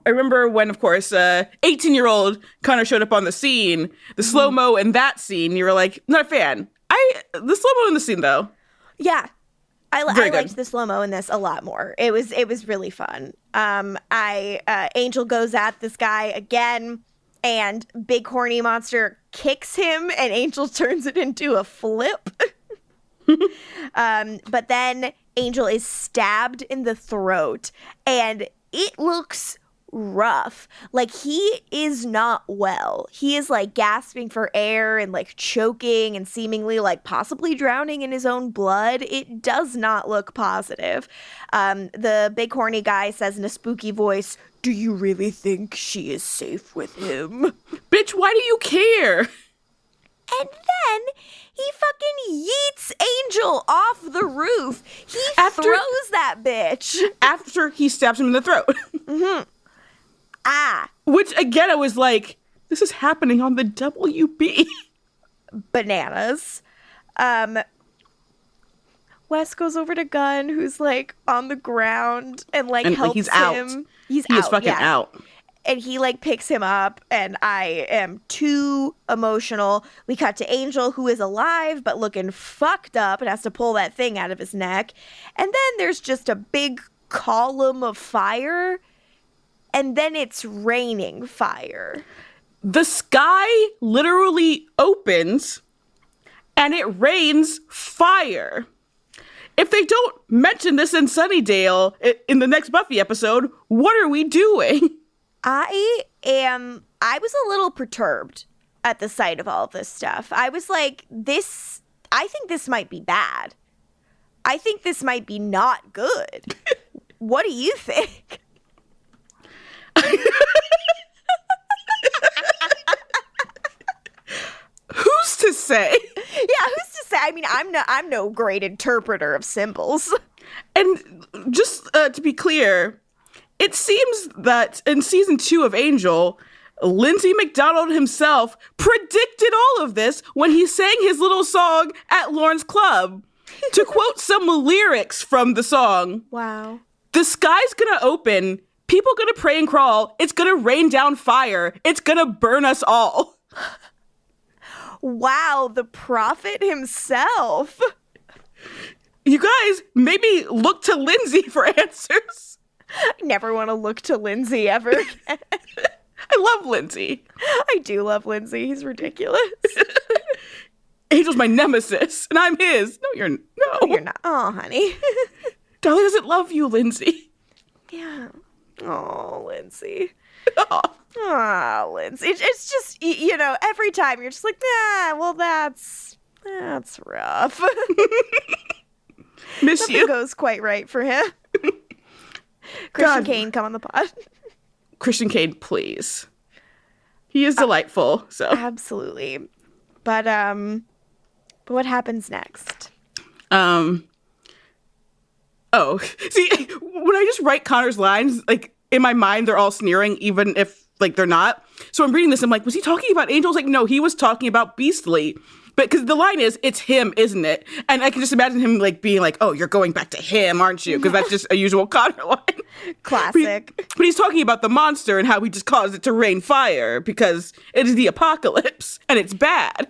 remember when, of course, 18-year-old Connor showed up on the scene. The slow-mo in that scene, you were like, not a fan. The slow-mo in the scene, though. Yeah. I liked the slow-mo in this a lot more. It was really fun. Angel goes at this guy again, and big horny monster kicks him, and Angel turns it into a flip. But then Angel is stabbed in the throat, and it looks rough. Like, he is not well. He is like gasping for air and like choking and seemingly like possibly drowning in his own blood. It does not look positive. The big horny guy says in a spooky voice, "Do you really think she is safe with him?" Bitch, why do you care? And then he fucking yeets Angel off the roof. He throws that bitch. After he stabs him in the throat. Mm-hmm. Which, again, I was like, this is happening on the WB. Bananas. Wes goes over to Gunn, who's like on the ground and like helps he's out. him. He is fucking out. And he like picks him up, and I am too emotional. We cut to Angel, who is alive but looking fucked up and has to pull that thing out of his neck. And then there's just a big column of fire, and then it's raining fire. The sky literally opens and it rains fire. If they don't mention this in Sunnydale in the next Buffy episode, what are we doing? I was a little perturbed at the sight of all of this stuff. I was like, I think this might be bad. I think this might be not good. What do you think? Who's to say? Yeah, who's to say? I mean, I'm no great interpreter of symbols. And just to be clear, it seems that in season 2 of Angel, Lindsay McDonald himself predicted all of this when he sang his little song at Lauren's club. To quote some lyrics from the song, wow. The sky's gonna open, people gonna pray and crawl. It's gonna rain down fire. It's gonna burn us all. Wow, the prophet himself. You guys, maybe look to Lindsay for answers. I never want to look to Lindsay ever again. I love Lindsay. I do love Lindsay. He's ridiculous. Angel's my nemesis, and I'm his. No, you're not. Oh, honey. Dolly doesn't love you, Lindsay. Yeah. Oh, Lindsay. Oh, Lindsay. It's just, you know, every time you're just like, well, that's rough. Miss Nothing you. goes quite right for him. Christian Kane, come on the pod. Christian Kane, please. He is delightful. So absolutely. But what happens next? Oh, see, when I just write Connor's lines, like in my mind, they're all sneering, even if like they're not. So I'm reading this, I'm like, was he talking about angels? Like, no, he was talking about Beastly. But because the line is, it's him, isn't it? And I can just imagine him like being like, oh, you're going back to him, aren't you? Because that's just a usual Connor line. Classic. But he's talking about the monster and how he just caused it to rain fire because it is the apocalypse and it's bad.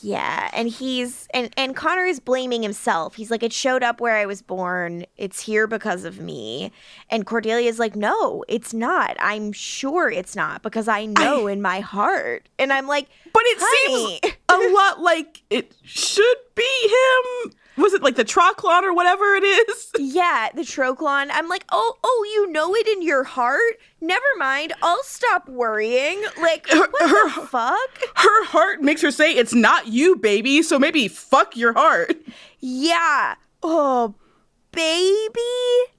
Yeah, and he's and Connor is blaming himself. He's like, it showed up where I was born. It's here because of me. And Cordelia's like, no, it's not. I'm sure it's not because I know in my heart. And I'm like, but it seems a lot like it should be him. Was it like the Troclon or whatever it is? Yeah, the Troclon. I'm like, oh, you know it in your heart? Never mind. I'll stop worrying. Like, what the fuck? Her heart makes her say it's not you, baby. So maybe fuck your heart. Yeah. Oh, baby.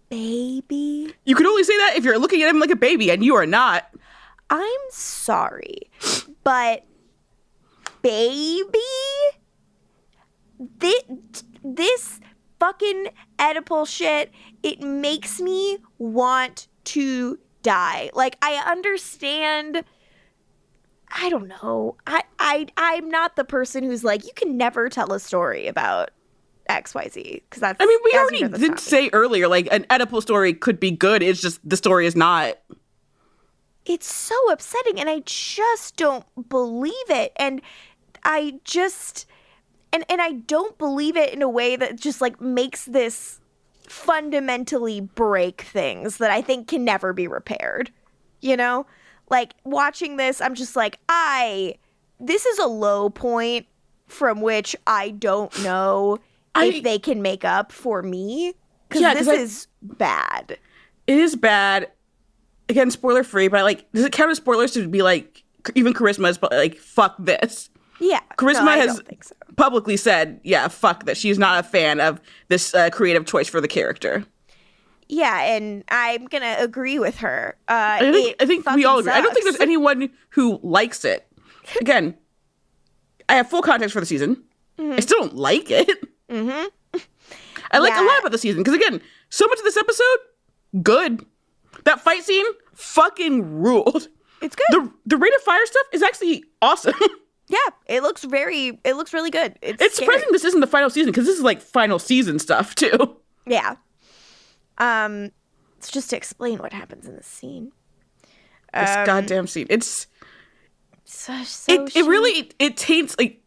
Baby. You can only say that if you're looking at him like a baby, and you are not. I'm sorry, but baby? This fucking Oedipal shit, it makes me want to die. Like, I understand, I don't know. I'm not the person who's like, you can never tell a story about XYZ. Because that's, I mean, we already did say earlier, like, an Oedipal story could be good. It's just the story is not. It's so upsetting, and I just don't believe it. And I just... And I don't believe it in a way that just, like, makes this fundamentally break things that I think can never be repaired. You know? Like, watching this, I'm just like, this is a low point from which I don't know if they can make up for me. Because this is bad. It is bad. Again, spoiler free, but, like, does it count as spoilers to be, like, even Charisma is, like, fuck this? Yeah. Charisma I has don't think so. Publicly said, yeah, fuck that. She's not a fan of this creative choice for the character. Yeah, and I'm going to agree with her. I think we all agree. I don't think there's anyone who likes it. Again, I have full context for the season. Mm-hmm. I still don't like it. Mm-hmm. I like a lot about the season. Because again, so much of this episode, good. That fight scene, fucking ruled. It's good. The rate of fire stuff is actually awesome. Yeah, it looks really good. It's surprising this isn't the final season, because this is like final season stuff, too. Yeah. It's just to explain what happens in this scene. This goddamn scene. It's it really taints like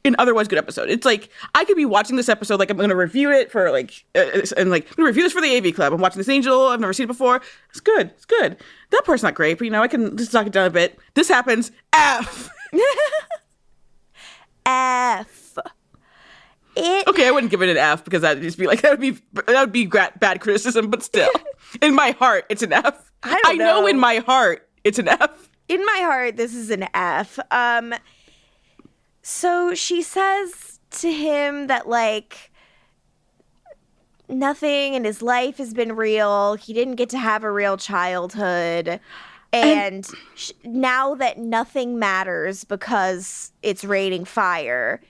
an otherwise good episode. It's like I could be watching this episode, like I'm going to review it for like and like I'm going to review this for the AV Club. I'm watching this Angel. I've never seen it before. It's good. It's good. That part's not great, but you know I can just knock it down a bit. This happens. F. F. Okay, I wouldn't give it an F because that'd just be like that would be bad criticism, but still, in my heart, it's an F. I know in my heart it's an F. In my heart, this is an F. So she says to him that like nothing in his life has been real. He didn't get to have a real childhood. And now that nothing matters because it's raining fire,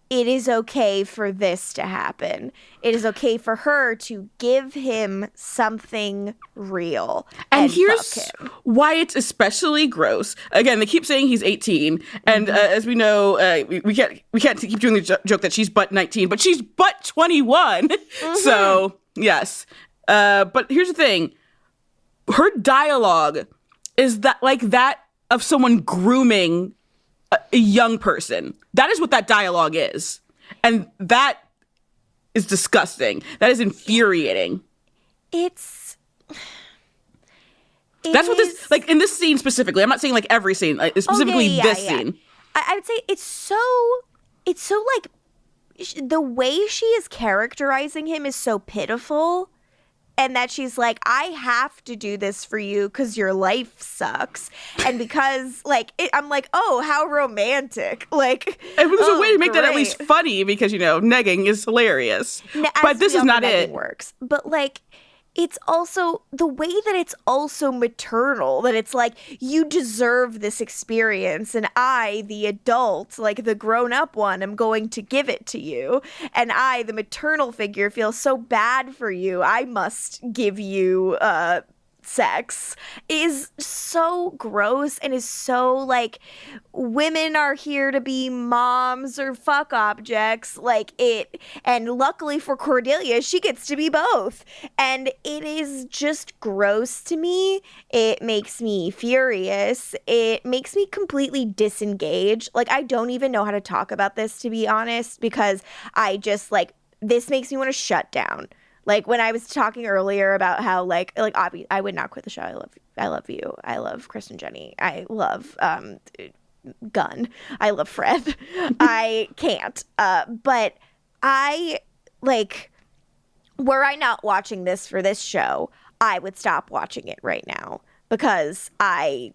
it is okay for this to happen. It is okay for her to give him something real. And here's why it's especially gross. Again, they keep saying he's 18. And as we know, we can't keep doing the joke that she's but 19, but she's but 21. So, yes. But here's the thing. her dialogue is that like that of someone grooming a young person. That is what that dialogue is. And that is disgusting. That is infuriating. That's what this, like in this scene specifically, I'm not saying like every scene, like, specifically this scene. I would say it's so like the way she is characterizing him is so pitiful, and that she's like, I have to do this for you because your life sucks, and because like I'm like, oh, how romantic! Like, and there's a way to make that at least funny because negging is hilarious, but this is not it. Works, but like. It's also the way that it's also maternal, that it's like, you deserve this experience and I, the adult, like the grown-up one, am going to give it to you. And I, the maternal figure, feel so bad for you. I must give you sex is so gross and is so like, women are here to be moms or fuck objects, like it. And luckily for Cordelia, she gets to be both, and it is just gross to me. It makes me furious. It makes me completely disengage. Like, I don't even know how to talk about this, to be honest, because I just like, this makes me want to shut down. Like when I was talking earlier about how like I would not quit the show. I love you. I love Chris and Jenny. I love Gunn. I love Fred. I can't. But I like, were I not watching this for this show, I would stop watching it right now because I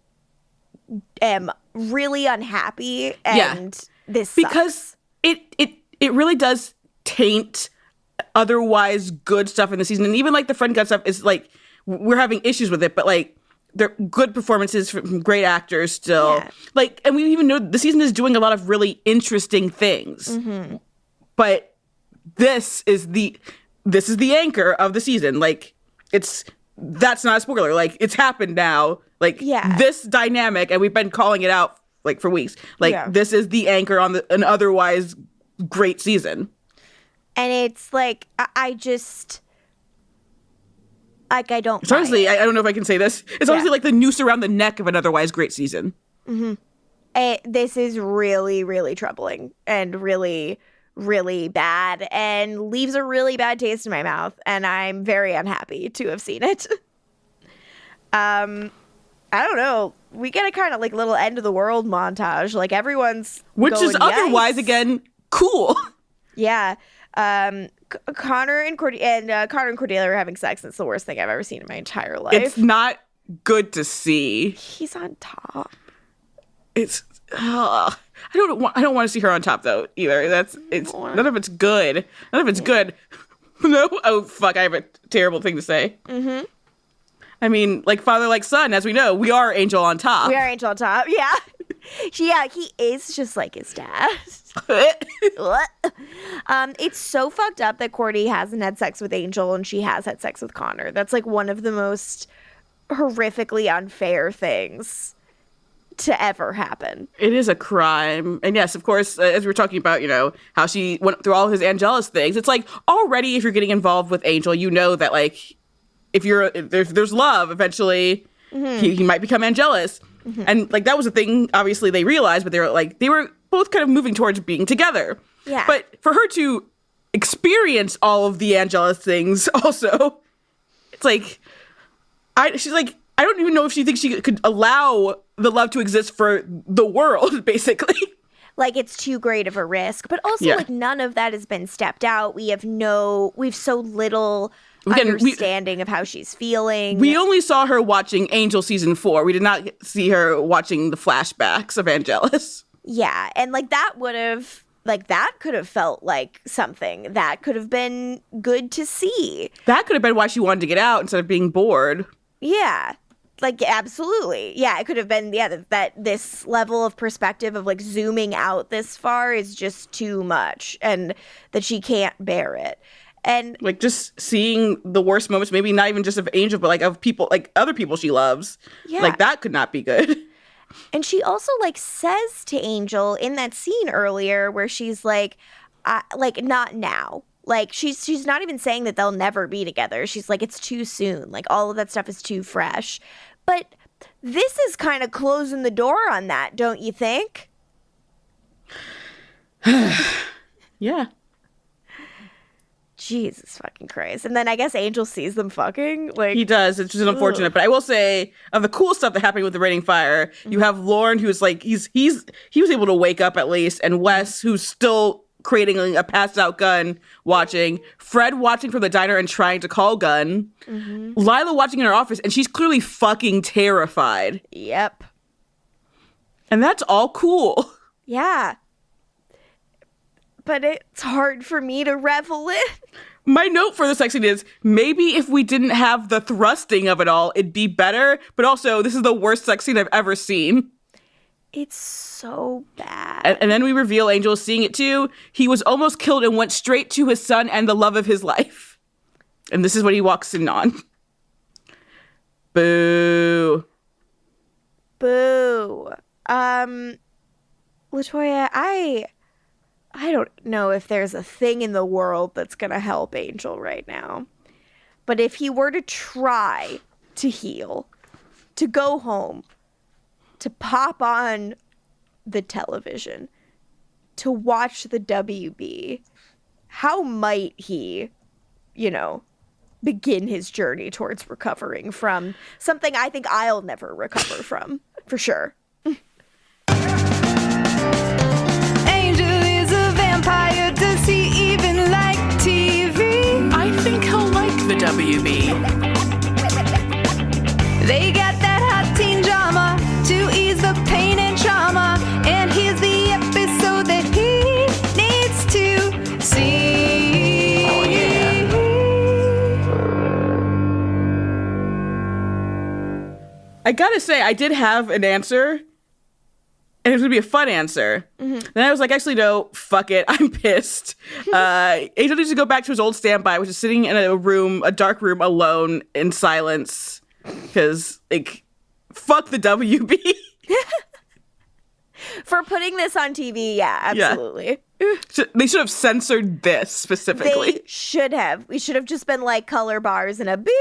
am really unhappy and this sucks. Because it really does taint otherwise good stuff in the season. And even like the Fred Gunn stuff is like, we're having issues with it, but like they're good performances from great actors still. Yeah. Like, and we even know the season is doing a lot of really interesting things. Mm-hmm. But this is the anchor of the season. Like, that's not a spoiler. Like, it's happened now. Like, this dynamic, and we've been calling it out like for weeks. Like, this is the anchor on an otherwise great season. And it's like, I just, like, I don't. It's honestly, I don't know if I can say this. It's honestly like the noose around the neck of an otherwise great season. Mm-hmm. This is really, really troubling and really, really bad and leaves a really bad taste in my mouth. And I'm very unhappy to have seen it. I don't know. We get a kind of like little end of the world montage. Like everyone's which is otherwise, again, cool. Yeah. Connor and Cordelia are having sex. And it's the worst thing I've ever seen in my entire life. It's not good to see. He's on top. It's I don't want to see her on top though either. None of it's good. None of it's good. No. Oh fuck! I have a terrible thing to say. Mm-hmm. I mean, like father, like son. As we know, we are Angel on top. We are Angel on top. Yeah. Yeah, he is just like his dad. It's so fucked up that Cordy hasn't had sex with Angel and she has had sex with Connor. That's like one of the most horrifically unfair things to ever happen. It is a crime. And yes, of course, as we were talking about, how she went through all his Angelus things, it's like already if you're getting involved with Angel, you know that like if there's love, eventually he might become Angelus. Mm-hmm. And like that was a thing obviously they realized, but they were both kind of moving towards being together. Yeah. But for her to experience all of the Angelus things also, it's like she's like, I don't even know if she thinks she could allow the love to exist for the world, basically. Like it's too great of a risk. But also like none of that has been stepped out. We've so little understanding of how she's feeling. We only saw her watching Angel season 4. We did not see her watching the flashbacks of Angelus. Yeah, and like that could have felt like something that could have been good to see. That could have been why she wanted to get out instead of being bored. Yeah. Like, absolutely. Yeah, it could have been, that this level of perspective of, like, zooming out this far is just too much and that she can't bear it. And like just seeing the worst moments, maybe not even just of Angel, but like of people, like other people she loves. Yeah. Like that could not be good. And she also like says to Angel in that scene earlier where she's like not now. Like, she's not even saying that they'll never be together. She's like, it's too soon. Like, all of that stuff is too fresh. But this is kind of closing the door on that, don't you think? Yeah. Jesus fucking Christ. And then I guess Angel sees them fucking. Like, he does. It's just unfortunate. But I will say, of the cool stuff that happened with the Raining Fire, you have Lauren, who's like, he was able to wake up at least, and Wes, who's still creating a passed out Gunn watching, Fred watching from the diner and trying to call Gunn, Lila watching in her office, and she's clearly fucking terrified. Yep. And that's all cool. Yeah. But it's hard for me to revel in. My note for the sex scene is, maybe if we didn't have the thrusting of it all, it'd be better. But also, this is the worst sex scene I've ever seen. It's so bad. And then we reveal Angel seeing it too. He was almost killed and went straight to his son and the love of his life. And this is what he walks in on. Boo. Boo. LaToya, I don't know if there's a thing in the world that's going to help Angel right now. But if he were to try to heal, to go home, to pop on the television, to watch the WB, how might he, begin his journey towards recovering from something I think I'll never recover from, for sure. Does he even like TV? I think he'll like the WB. They got that hot teen drama to ease the pain and trauma, and here's the episode that he needs to see. Oh, yeah. I gotta say, I did have an answer. And it was going to be a fun answer. Then I was like, actually, no, fuck it. I'm pissed. Angel needs to go back to his old standby, which is sitting in a dark room alone in silence. Because, fuck the WB. For putting this on TV, yeah, absolutely. Yeah. They should have censored this specifically. They should have. We should have just been like color bars and a beep.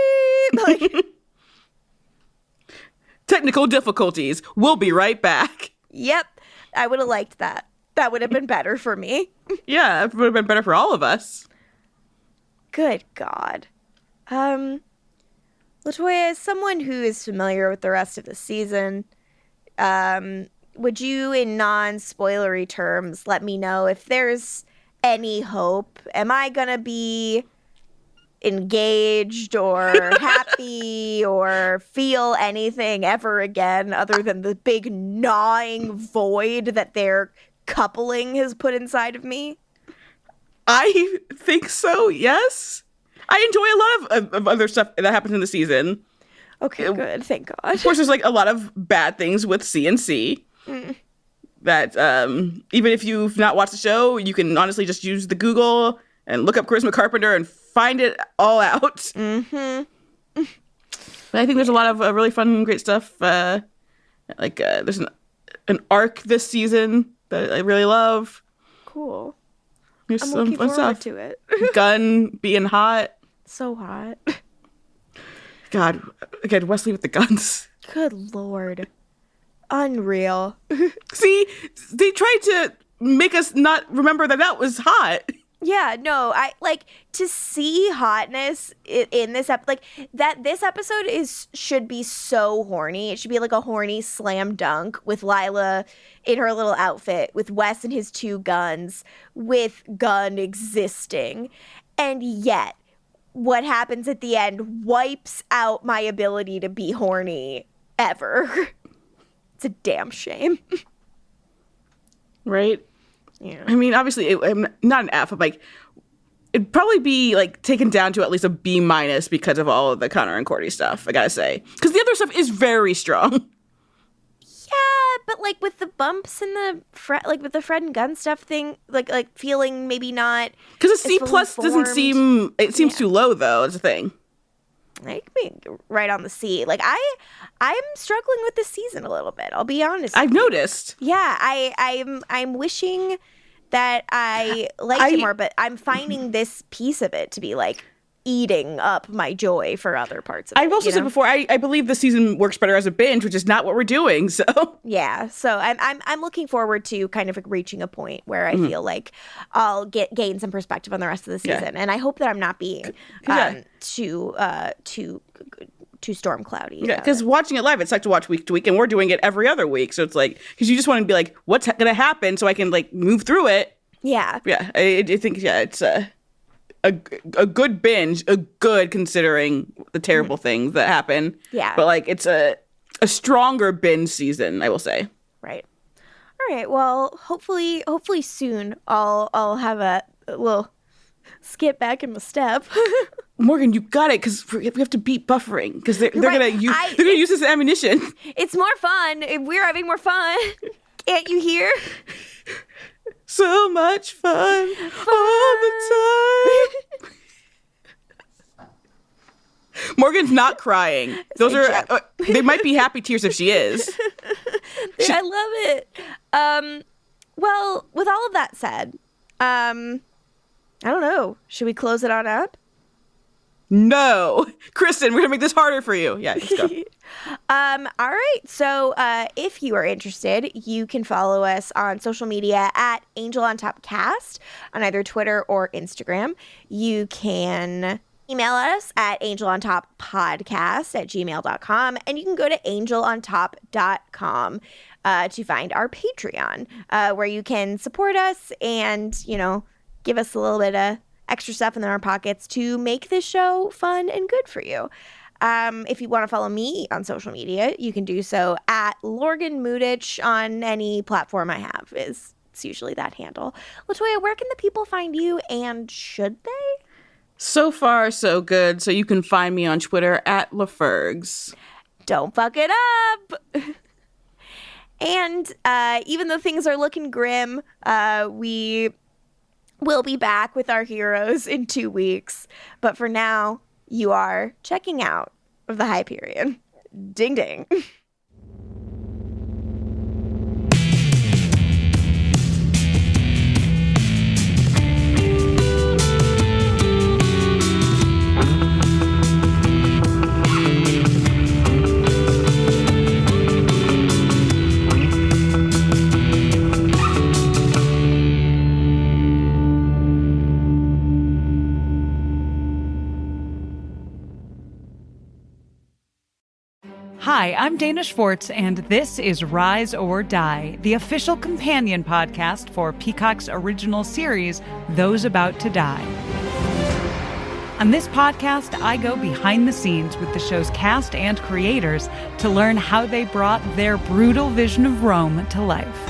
Technical difficulties. We'll be right back. Yep, I would have liked that. That would have been better for me. Yeah, it would have been better for all of us. Good God. LaToya, as someone who is familiar with the rest of the season, would you, in non-spoilery terms, let me know if there's any hope? Am I gonna be engaged or happy or feel anything ever again other than the big gnawing void that their coupling has put inside of me? I think so, yes. I enjoy a lot of other stuff that happens in the season. Okay, good. Thank God. Of course, there's a lot of bad things with CNC. That even if you've not watched the show, you can honestly just use the Google and look up Charisma Carpenter and find it all out. But I think there's a lot of really fun, great stuff. There's an arc this season that I really love. Cool. There's I'm some looking fun forward stuff. to it. Gunn being hot. So hot. God, again, Wesley with the guns. Good Lord. Unreal. See, they tried to make us not remember that was hot. Yeah, no, I like to see hotness in this this episode should be so horny. It should be like a horny slam dunk with Lila in her little outfit, with Wes and his two guns, with Gunn existing. And yet, what happens at the end wipes out my ability to be horny ever. It's a damn shame. Right? Yeah. I mean, obviously, I'm not an F. I'm it'd probably be taken down to at least a B- because of all of the Connor and Cordy stuff, I gotta say. Because the other stuff is very strong. Yeah, but with the bumps and the with the Fred and Gunn stuff thing, feeling maybe not. Because a C+ doesn't seem. It seems too low, though. That's the thing. I could be right on the C. I'm struggling with this season a little bit. I'll be honest. I've noticed. Yeah, I'm wishing that I liked it more, but I'm finding this piece of it to be like eating up my joy for other parts of it. I've also said before, I believe the season works better as a binge, which is not what we're doing. So yeah, so I'm looking forward to kind of reaching a point where I feel like I'll gain some perspective on the rest of the season, and I hope that I'm not being too storm cloudy. Yeah, because watching it live, it's like to watch week to week, and we're doing it every other week. So it's like, because you just want to be like, what's going to happen, so I can like move through it. Yeah, yeah. I think it's a good binge, a good considering the terrible things that happen. Yeah. But like it's a stronger binge season, I will say. Right. All right. Well, hopefully soon I'll have a little skip back in my step. Morgan, you got it, because we have to beat buffering, because they're gonna use this as ammunition. It's more fun. We're having more fun. Can't you hear? So much fun all the time. Morgan's not crying. Those are they might be happy tears if she is. I love it. Well, with all of that said, I don't know. Should we close it on up? No. Kristen, we're going to make this harder for you. Yeah, let's go. All right. So if you are interested, you can follow us on social media at Angel on Top Cast on either Twitter or Instagram. You can email us at angelontoppodcast@gmail.com, and you can go to angelontop.com to find our Patreon, where you can support us and, give us a little bit of extra stuff in our pockets to make this show fun and good for you. If you want to follow me on social media, you can do so at Lorgan Lutich on any platform I have. It's usually that handle. LaToya, where can the people find you, and should they? So far, so good. So you can find me on Twitter at LaFergs. Don't fuck it up. And even though things are looking grim, we will be back with our heroes in 2 weeks. But for now, you are checking out of the Hyperion. Ding ding. Hi, I'm Dana Schwartz, and this is Rise or Die, the official companion podcast for Peacock's original series, Those About to Die. On this podcast, I go behind the scenes with the show's cast and creators to learn how they brought their brutal vision of Rome to life.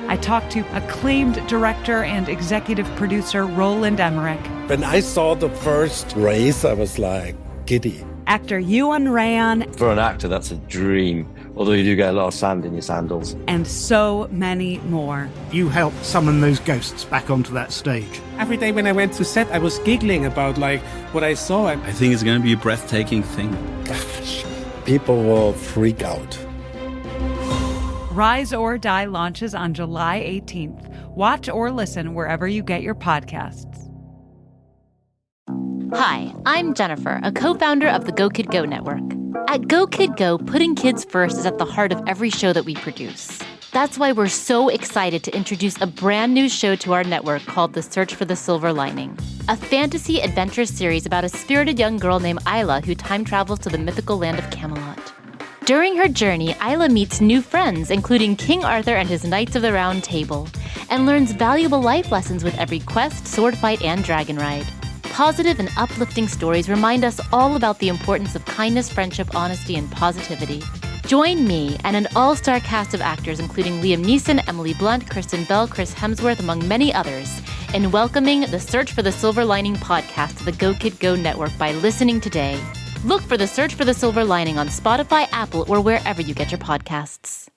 I talked to acclaimed director and executive producer Roland Emmerich. When I saw the first race, I was like giddy. Actor Ewan Ryan. For an actor, that's a dream, although you do get a lot of sand in your sandals. And so many more. You helped summon those ghosts back onto that stage. Every day when I went to set, I was giggling about what I saw. I think it's going to be a breathtaking thing. Gosh, people will freak out. Rise or Die launches on July 18th. Watch or listen wherever you get your podcasts. Hi, I'm Jennifer, a co-founder of the Go Kid Go network. At Go Kid Go, putting kids first is at the heart of every show that we produce. That's why we're so excited to introduce a brand new show to our network called The Search for the Silver Lining, a fantasy adventure series about a spirited young girl named Isla who time travels to the mythical land of Camelot. During her journey, Isla meets new friends, including King Arthur and his Knights of the Round Table, and learns valuable life lessons with every quest, sword fight, and dragon ride. Positive and uplifting stories remind us all about the importance of kindness, friendship, honesty, and positivity. Join me and an all-star cast of actors including Liam Neeson, Emily Blunt, Kristen Bell, Chris Hemsworth, among many others, in welcoming the Search for the Silver Lining podcast to the Go Kid Go network by listening today. Look for the Search for the Silver Lining on Spotify, Apple, or wherever you get your podcasts.